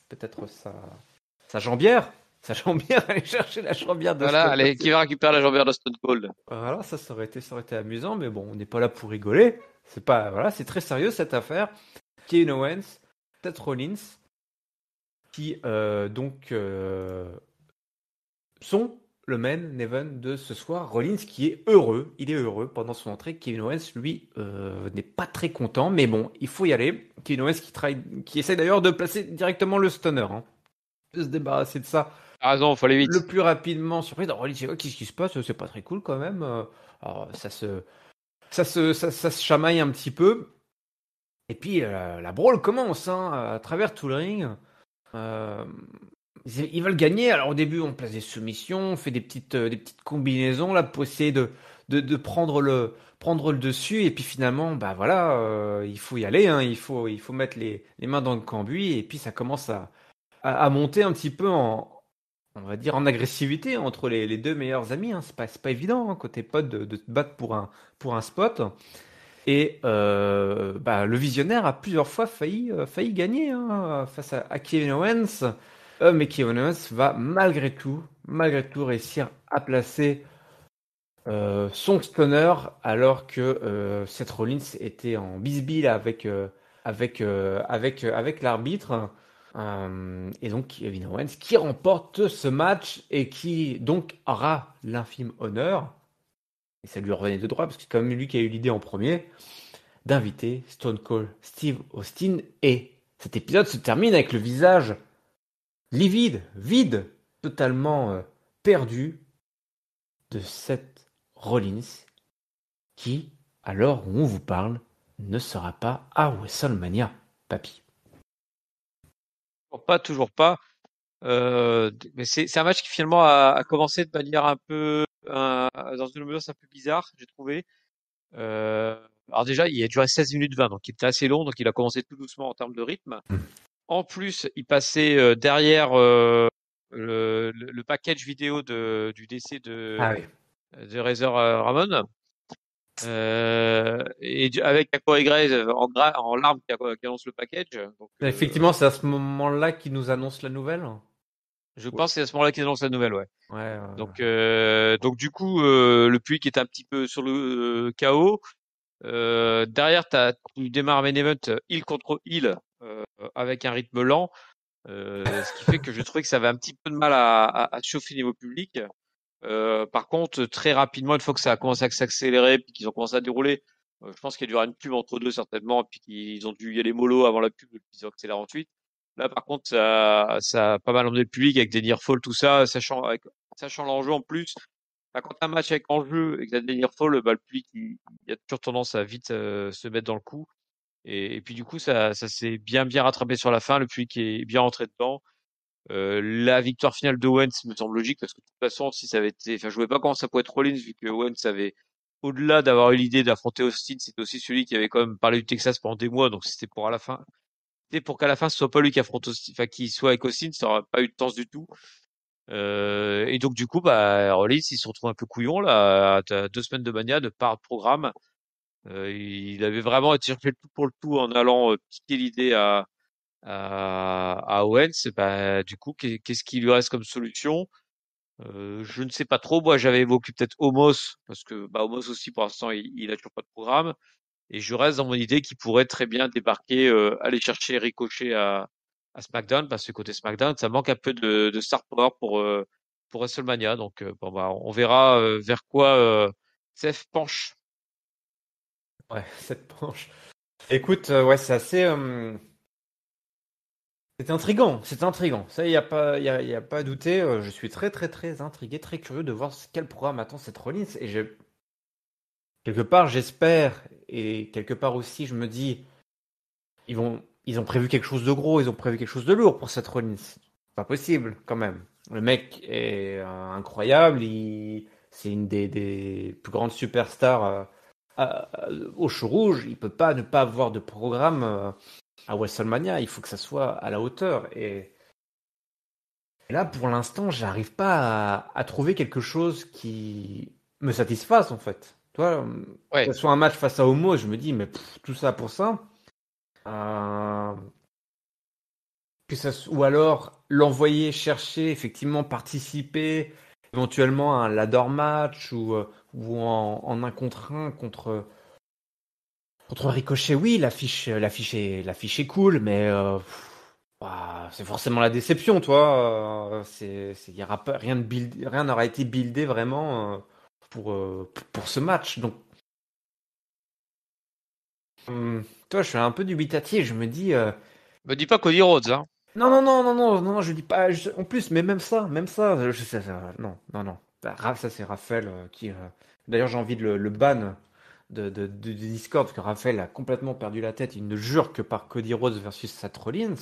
[SPEAKER 1] peut-être sa jambière. Sa jambière, aller chercher la jambière de
[SPEAKER 2] Voilà,
[SPEAKER 1] Stone Cold
[SPEAKER 2] allez, qui
[SPEAKER 1] Steve.
[SPEAKER 2] va récupérer la jambière de Stone Cold?
[SPEAKER 1] Voilà, ça aurait été amusant, mais bon, on n'est pas là pour rigoler. C'est pas, voilà, c'est très sérieux cette affaire. Kevin Owens, Seth Rollins, qui sont le main event de ce soir. Rollins qui est heureux, il est heureux pendant son entrée. Kevin Owens, lui, n'est pas très content, mais bon, il faut y aller. Kevin Owens qui essaie d'ailleurs de placer directement le stunner, hein, de se débarrasser de ça
[SPEAKER 2] Ah raison, faut aller
[SPEAKER 1] le
[SPEAKER 2] vite.
[SPEAKER 1] plus rapidement. Surprise, Rollins, qu'est-ce qui se passe? C'est pas très cool quand même. Alors, ça se chamaille un petit peu. Et puis la brawl commence hein, à travers tout le ring. Euh, ils veulent gagner. Alors au début, on place des soumissions, on fait des petites combinaisons là pour essayer de prendre le dessus. Et puis finalement, bah voilà, il faut y aller. Hein, il faut mettre les mains dans le cambouis. Et puis ça commence à monter un petit peu on va dire en agressivité entre les deux meilleurs amis. Hein. C'est pas évident hein, côté pote de te battre pour un spot. Et bah, le visionnaire a plusieurs fois failli gagner hein, face à Kevin Owens. Mais Kevin Owens va malgré tout réussir à placer son stunner alors que Seth Rollins était en bisbille avec l'arbitre. Et donc Kevin Owens qui remporte ce match et qui donc aura l'infime honneur, et ça lui revenait de droit parce que c'est quand même lui qui a eu l'idée en premier, d'inviter Stone Cold Steve Austin. Et cet épisode se termine avec le visage livide, vide, totalement perdu de Seth Rollins, qui, à l'heure où on vous parle, ne sera pas à WrestleMania, papy.
[SPEAKER 2] Toujours pas. Mais c'est un match qui finalement a commencé de manière un peu dans une ambiance un peu bizarre, j'ai trouvé. Euh, alors déjà, il a duré 16 minutes 20, donc il était assez long, donc il a commencé tout doucement en termes de rythme. En plus, il passait derrière le package vidéo du décès
[SPEAKER 1] Ah oui.
[SPEAKER 2] de Razor Ramon. Avec Aqua Grace en larmes qui annonce le package. Donc,
[SPEAKER 1] Effectivement, c'est à ce moment-là qu'il nous annonce la nouvelle.
[SPEAKER 2] je
[SPEAKER 1] Ouais.
[SPEAKER 2] pense que c'est à ce moment-là qu'ils annoncent la nouvelle, ouais.
[SPEAKER 1] Ouais,
[SPEAKER 2] Donc du coup, le public est un petit peu sur le chaos. Derrière, tu démarres un main event heel contre heel avec un rythme lent, ce qui fait que je trouvais que ça avait un petit peu de mal à chauffer niveau public. Par contre, très rapidement, une fois que ça a commencé à s'accélérer, puis qu'ils ont commencé à dérouler, je pense qu'il y a dû y avoir une pub entre deux certainement, puis qu'ils ont dû y aller mollo avant la pub, puis ils ont accéléré ensuite. Là, par contre, ça a pas mal emmené le public avec des near fall, tout ça, sachant l'enjeu en plus. Bah, quand t'as un match avec enjeu et que t'as des near fall, bah, le public, il a toujours tendance à vite se mettre dans le coup. Et puis du coup, ça s'est bien rattrapé sur la fin. Le public est bien rentré dedans. La victoire finale d'Owens me semble logique parce que de toute façon, si ça avait été, enfin, je voyais pas comment ça pouvait être Rollins vu que Owens avait, au-delà d'avoir eu l'idée d'affronter Austin, c'était aussi celui qui avait quand même parlé du Texas pendant des mois, donc c'était pour à la fin, c'était pour qu'à la fin ce soit pas lui qui affronte Austin, enfin, qui soit avec Austin, ça aurait pas eu de sens du tout. Et donc du coup, bah, Rollins, il se retrouve un peu couillon là, à 2 semaines de mania, de pas de programme. Il avait vraiment été chercher le tout pour le tout en allant piquer l'idée à Owens. Bah, du coup, qu'est-ce qui lui reste comme solution? Je ne sais pas trop. Moi, j'avais évoqué peut-être Omos, parce que bah, Omos aussi, pour l'instant, il a toujours pas de programme. Et je reste dans mon idée qu'il pourrait très bien débarquer, aller chercher Ricochet à SmackDown, parce que côté SmackDown, ça manque un peu de star power pour WrestleMania. Donc, bon, bah, on verra vers quoi Seth penche.
[SPEAKER 1] ouais, cette planche. Écoute, ouais, c'est assez. C'est intriguant, c'est intriguant. Ça, il n'y a pas, y a pas à douter. Je suis très, très, très intrigué, très curieux de voir quel programme attend cette Rollins. Et quelque part, j'espère, et quelque part aussi, je me dis, ils ont prévu quelque chose de gros, ils ont prévu quelque chose de lourd pour cette Rollins. Pas possible, quand même. Le mec est incroyable. C'est une des plus grandes superstars au Show Rouge. Il peut pas ne pas avoir de programme à WrestleMania. Il faut que ça soit à la hauteur. Et Et là, pour l'instant, j'arrive pas à trouver quelque chose qui me satisfasse, en fait. Toi, que
[SPEAKER 2] Ouais.
[SPEAKER 1] ce soit un match face à Homo, je me dis, mais tout ça pour ça. Euh, ou alors l'envoyer chercher, effectivement, participer éventuellement à un ladder match ou en un contre un contre Ricochet. Oui, l'affiche est cool, mais bah, c'est forcément la déception, toi. Il y aura pas, rien n'aura été buildé vraiment pour ce match. Donc, toi, je suis un peu dubitatif. Je me dis,
[SPEAKER 2] Me dis pas Cody Rhodes, hein.
[SPEAKER 1] non, non, non, non, non, non, je dis pas. En plus, mais même ça, non, non, non. Bah, ça, c'est Raphaël qui. D'ailleurs, j'ai envie de le ban du Discord parce que Raphaël a complètement perdu la tête. Il ne jure que par Cody Rhodes versus Seth Rollins.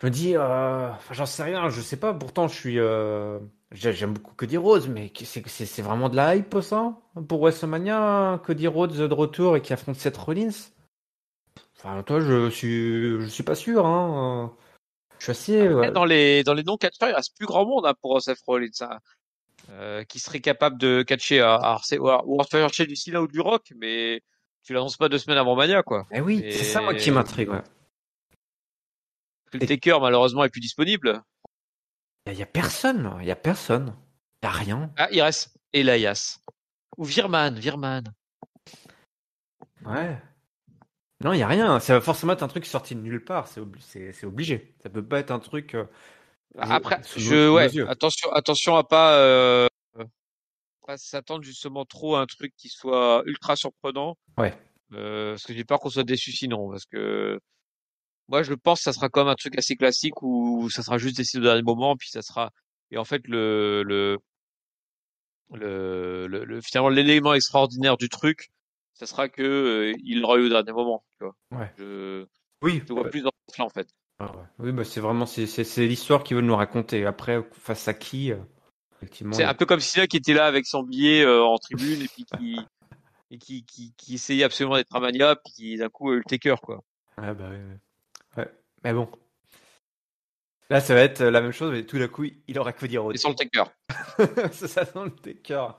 [SPEAKER 1] Je me dis, enfin, j'en sais rien, je sais pas. Pourtant, j'aime beaucoup Cody Rhodes, mais c'est vraiment de la hype, ça, pour WrestleMania, Cody Rhodes de retour et qui affronte Seth Rollins. Enfin, toi, je suis pas sûr, hein. Je suis assez.
[SPEAKER 2] Après,
[SPEAKER 1] Ouais.
[SPEAKER 2] dans les non-catcheurs, il reste plus grand monde, hein, pour Seth Rollins, hein, qui serait capable de catcher ou à faire chercher du Cena ou du Rock, mais tu l'annonces pas 2 semaines avant Mania, quoi.
[SPEAKER 1] Eh oui, c'est ça moi qui
[SPEAKER 2] Et
[SPEAKER 1] m'intrigue. Ouais.
[SPEAKER 2] que le
[SPEAKER 1] Et
[SPEAKER 2] Taker, malheureusement, est plus disponible.
[SPEAKER 1] y a personne, il y a personne, y a rien.
[SPEAKER 2] Ah, il reste Elias. Ou Virman.
[SPEAKER 1] Ouais. Non, il y a rien. Ça va forcément être un truc sorti de nulle part. C'est obligé. Ça peut pas être un truc
[SPEAKER 2] Après,
[SPEAKER 1] sous nos
[SPEAKER 2] ouais,
[SPEAKER 1] yeux.
[SPEAKER 2] attention à pas s'attendre justement trop à un truc qui soit ultra surprenant,
[SPEAKER 1] Ouais.
[SPEAKER 2] parce que j'ai peur qu'on soit déçu sinon, parce que moi je pense que ça sera comme un truc assez classique où ça sera juste décidé au dernier moment, puis ça sera, et en fait finalement l'élément extraordinaire du truc, ça sera que il l'aura eu au dernier moment, tu vois.
[SPEAKER 1] Ouais.
[SPEAKER 2] Je,
[SPEAKER 1] Oui.
[SPEAKER 2] je vois plus dans ce là en fait.
[SPEAKER 1] Ah ouais. Oui, bah c'est vraiment c'est l'histoire qu'ils veulent nous raconter. Après, face à qui, effectivement,
[SPEAKER 2] C'est
[SPEAKER 1] il y a.
[SPEAKER 2] un peu comme Sina qui était là avec son billet en tribune et puis qui essayait absolument d'être un mania, puis qui d'un coup a eu le taker, quoi.
[SPEAKER 1] Ouais, bah ouais, ouais. Ouais. Mais bon, là, ça va être la même chose, mais tout d'un coup, il aura Cody
[SPEAKER 2] Et
[SPEAKER 1] Rhodes.
[SPEAKER 2] sans le taker.
[SPEAKER 1] Ça sent le taker.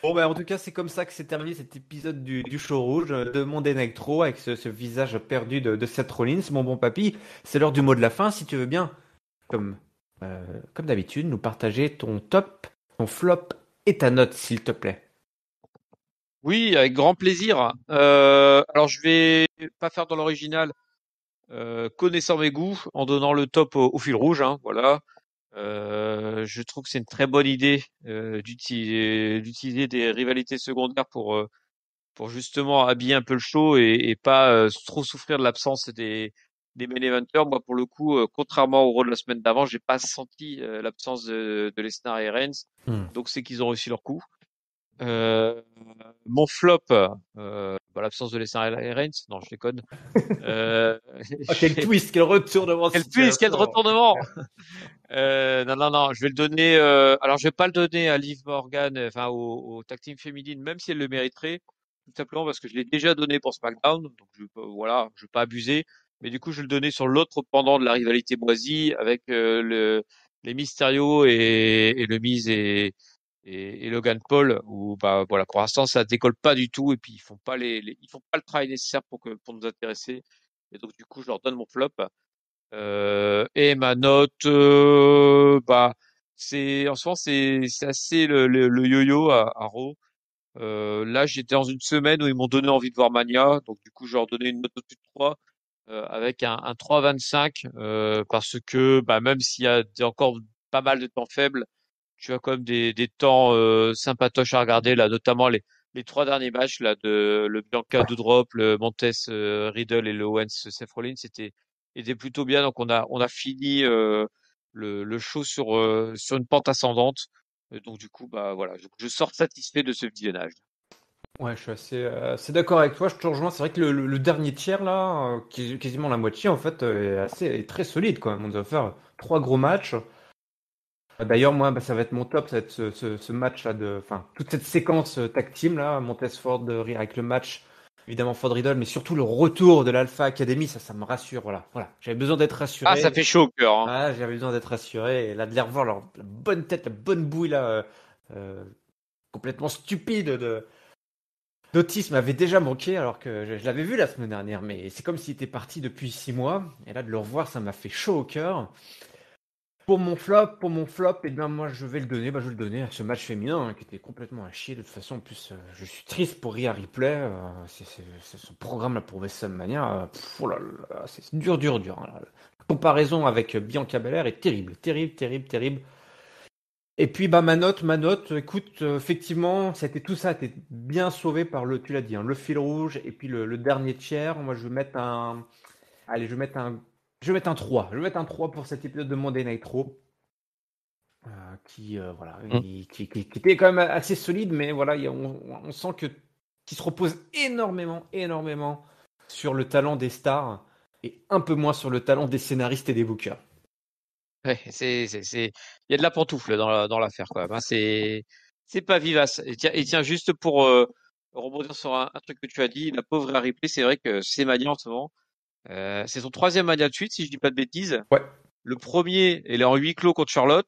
[SPEAKER 1] Bon, bah, en tout cas, c'est comme ça que s'est terminé cet épisode du show rouge de Monday Nitro avec ce visage perdu de Seth Rollins. Mon bon papy, c'est l'heure du mot de la fin. Si tu veux bien, comme, comme d'habitude, nous partager ton top, ton flop et ta note, s'il te plaît.
[SPEAKER 2] Oui, avec grand plaisir. Alors je vais pas faire dans l'original, connaissant mes goûts, en donnant le top au fil rouge, hein, voilà. Je trouve que c'est une très bonne idée d'utiliser des rivalités secondaires pour justement habiller un peu le show et pas trop souffrir de l'absence des main eventers. Moi, pour le coup, contrairement au Raw de la semaine d'avant, j'ai pas senti l'absence de Lesnar et Reigns.
[SPEAKER 1] Hmm.
[SPEAKER 2] Donc c'est qu'ils ont réussi leur coup. Euh, Mon flop, l'absence de Lesnar et Reigns. Non, je déconne. Euh,
[SPEAKER 1] Oh, quel twist, quel retournement de
[SPEAKER 2] quel twist, quel
[SPEAKER 1] situation.
[SPEAKER 2] retournement! Non, non, non, je vais le donner. Alors, je vais pas le donner à Liv Morgan, enfin au tag team féminine, même si elle le mériterait, tout simplement parce que je l'ai déjà donné pour SmackDown, donc voilà, je vais pas abuser. Mais du coup, je vais le donner sur l'autre pendant de la rivalité moisie avec les Mysterio et le Miz et Logan Paul, où bah voilà, pour l'instant, ça décolle pas du tout et puis ils font pas ils font pas le travail nécessaire pour nous intéresser. Et donc, du coup, je leur donne mon flop. Et ma note, c'est en ce moment c'est assez le yo-yo à Raw. Là, j'étais dans une semaine où ils m'ont donné envie de voir Mania, donc du coup, je leur donnais une note au-dessus de 3, avec un 3,25, parce que bah même s'il y a encore pas mal de temps faibles, tu as quand même des temps sympatoches à regarder là, notamment les 3 derniers matchs là de le Bianca Doudrop, le Montes Riddle et le Owens Seth Rollins, c'était plutôt bien. Donc on a fini le show sur une pente ascendante. Donc du coup bah voilà, je sors satisfait de ce visionnage.
[SPEAKER 1] Ouais, je suis assez d'accord avec toi. Je te rejoins. C'est vrai que le dernier tiers, là, qui est quasiment la moitié, en fait, est très solide, quoi. On doit faire 3 gros matchs. D'ailleurs, moi, bah, ça va être mon top, ça va être ce match-là enfin, toute cette séquence tag team là, Montez Ford avec le match évidemment Ford Riddle, mais surtout le retour de l'Alpha Academy, ça me rassure. Voilà, voilà. J'avais besoin d'être
[SPEAKER 2] Ah, ça
[SPEAKER 1] rassuré.
[SPEAKER 2] fait chaud au cœur, hein.
[SPEAKER 1] Ah, j'avais besoin d'être rassuré. Et là, de les revoir, la bonne tête, la bonne bouille là, euh, complètement stupide d'autisme avait déjà manqué, alors que je l'avais vu la semaine dernière. Mais c'est comme s'il était parti depuis 6 mois. Et là, de le revoir, ça m'a fait chaud au cœur. Pour mon flop, eh bien moi je vais le donner, je vais le donner à ce match féminin qui était complètement à chier. De toute façon, en plus, je suis triste pour Rhea Ripley. C'est son programme là pour WrestleMania. Oh là là, c'est dur, dur, dur, hein, là. La comparaison avec Bianca Belair est terrible, terrible, terrible, terrible. Et puis ma note, écoute, effectivement, c'était tout ça, était bien sauvé par tu l'as dit, hein, le fil rouge et puis le dernier tiers. Moi, je vais mettre allez, je vais mettre un 3. Je vais mettre un 3 pour cet épisode de Monday Night Raw. Qui voilà,
[SPEAKER 2] Mm.
[SPEAKER 1] qui était quand même assez solide, mais voilà, on sent qu'il se repose énormément, énormément sur le talent des stars et un peu moins sur le talent des scénaristes et des bookers.
[SPEAKER 2] Ouais, il y a de la pantoufle dans l'affaire, quoi. Ben, c'est pas vivace. Et tiens, juste pour rebondir sur un truc que tu as dit, la pauvre Rhea Ripley, c'est vrai que c'est Mania en ce moment. C'est son troisième Mania de suite, si je dis pas de bêtises.
[SPEAKER 1] Ouais.
[SPEAKER 2] Le premier, elle est en huis clos contre Charlotte.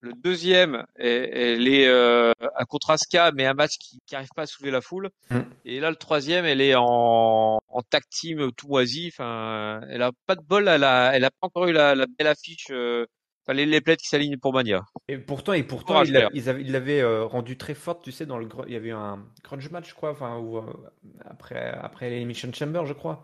[SPEAKER 2] Le deuxième, elle est contre Asuka, mais un match qui arrive pas à soulever la foule.
[SPEAKER 1] Mm.
[SPEAKER 2] Et là, le troisième, elle est en tag team tout moisi. Enfin, elle a pas de bol. Elle a pas encore eu la belle affiche. Enfin, les plaids qui s'alignent pour Mania.
[SPEAKER 1] Et pourtant,
[SPEAKER 2] Courage, Rhea.
[SPEAKER 1] ils l'avaient rendu très forte, tu sais, il y avait eu un grudge match, je crois, enfin, après l'Elimination Chamber, je crois.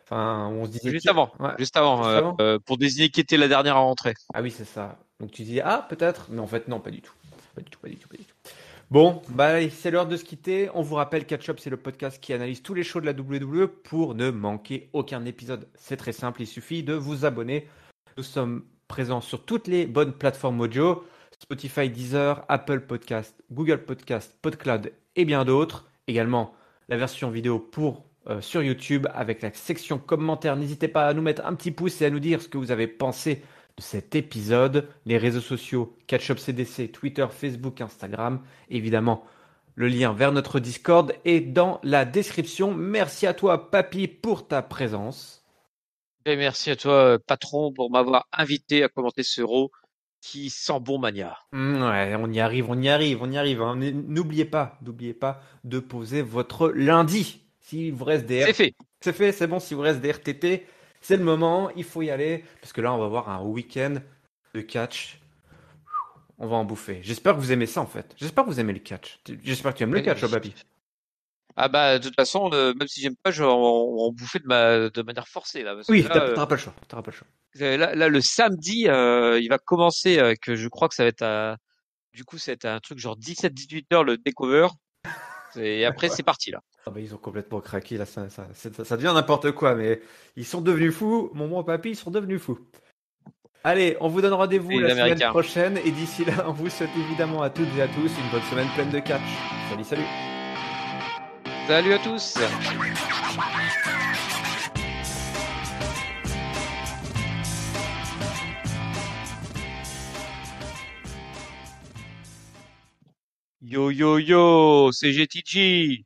[SPEAKER 1] Enfin, où on se disait,
[SPEAKER 2] Juste
[SPEAKER 1] tiens,
[SPEAKER 2] avant,
[SPEAKER 1] ouais,
[SPEAKER 2] juste avant,
[SPEAKER 1] juste avant.
[SPEAKER 2] pour désigner qui était la dernière à rentrer.
[SPEAKER 1] Ah oui, c'est ça. Donc tu disais, ah, peut-être, mais en fait, non, pas du tout. Pas du tout, pas du tout, pas du tout. Bon, allez, c'est l'heure de se quitter. On vous rappelle, Catch Up, c'est le podcast qui analyse tous les shows de la WWE pour ne manquer aucun épisode. C'est très simple, il suffit de vous abonner. Nous sommes présents sur toutes les bonnes plateformes audio, Spotify, Deezer, Apple Podcast, Google Podcast, PodCloud et bien d'autres. Également, la version vidéo sur YouTube avec la section commentaires. N'hésitez pas à nous mettre un petit pouce et à nous dire ce que vous avez pensé de cet épisode. Les réseaux sociaux, Catch-Up CDC, Twitter, Facebook, Instagram. Évidemment, le lien vers notre Discord est dans la description. Merci à toi, Papy, pour ta présence.
[SPEAKER 2] Et merci à toi, patron, pour m'avoir invité à commenter ce Raw qui sent bon Mania.
[SPEAKER 1] Ouais, on y arrive, on y arrive, on y arrive, hein. N'oubliez pas de poser votre lundi. S'il vous reste
[SPEAKER 2] C'est fait.
[SPEAKER 1] c'est fait, c'est bon. S'il vous reste des RTT, c'est le moment. Il faut y aller parce que là, on va avoir un week-end de catch. On va en bouffer. J'espère que vous aimez ça en fait. J'espère que vous aimez le catch. J'espère que tu aimes le catch, oh, Babi.
[SPEAKER 2] Ah bah de toute façon, même si j'aime pas, je vais en bouffer de manière forcée là, parce que
[SPEAKER 1] Oui,
[SPEAKER 2] là,
[SPEAKER 1] t'auras pas le choix. T'auras pas le choix.
[SPEAKER 2] là le samedi, il va commencer avec, je crois que ça va être du coup ça va être un truc genre 17-18 heures le takeover, et après c'est parti là.
[SPEAKER 1] Ah bah, ils ont complètement craqué là. Ça devient n'importe quoi, mais ils sont devenus fous. Mon papy, ils sont devenus fous. Allez, on vous donne rendez-vous
[SPEAKER 2] Et
[SPEAKER 1] la
[SPEAKER 2] les
[SPEAKER 1] semaine
[SPEAKER 2] Américains.
[SPEAKER 1] prochaine et d'ici là, on vous souhaite évidemment à toutes et à tous une bonne semaine pleine de catch. Salut, salut.
[SPEAKER 2] Salut à tous. Yo yo yo, c'est GTG.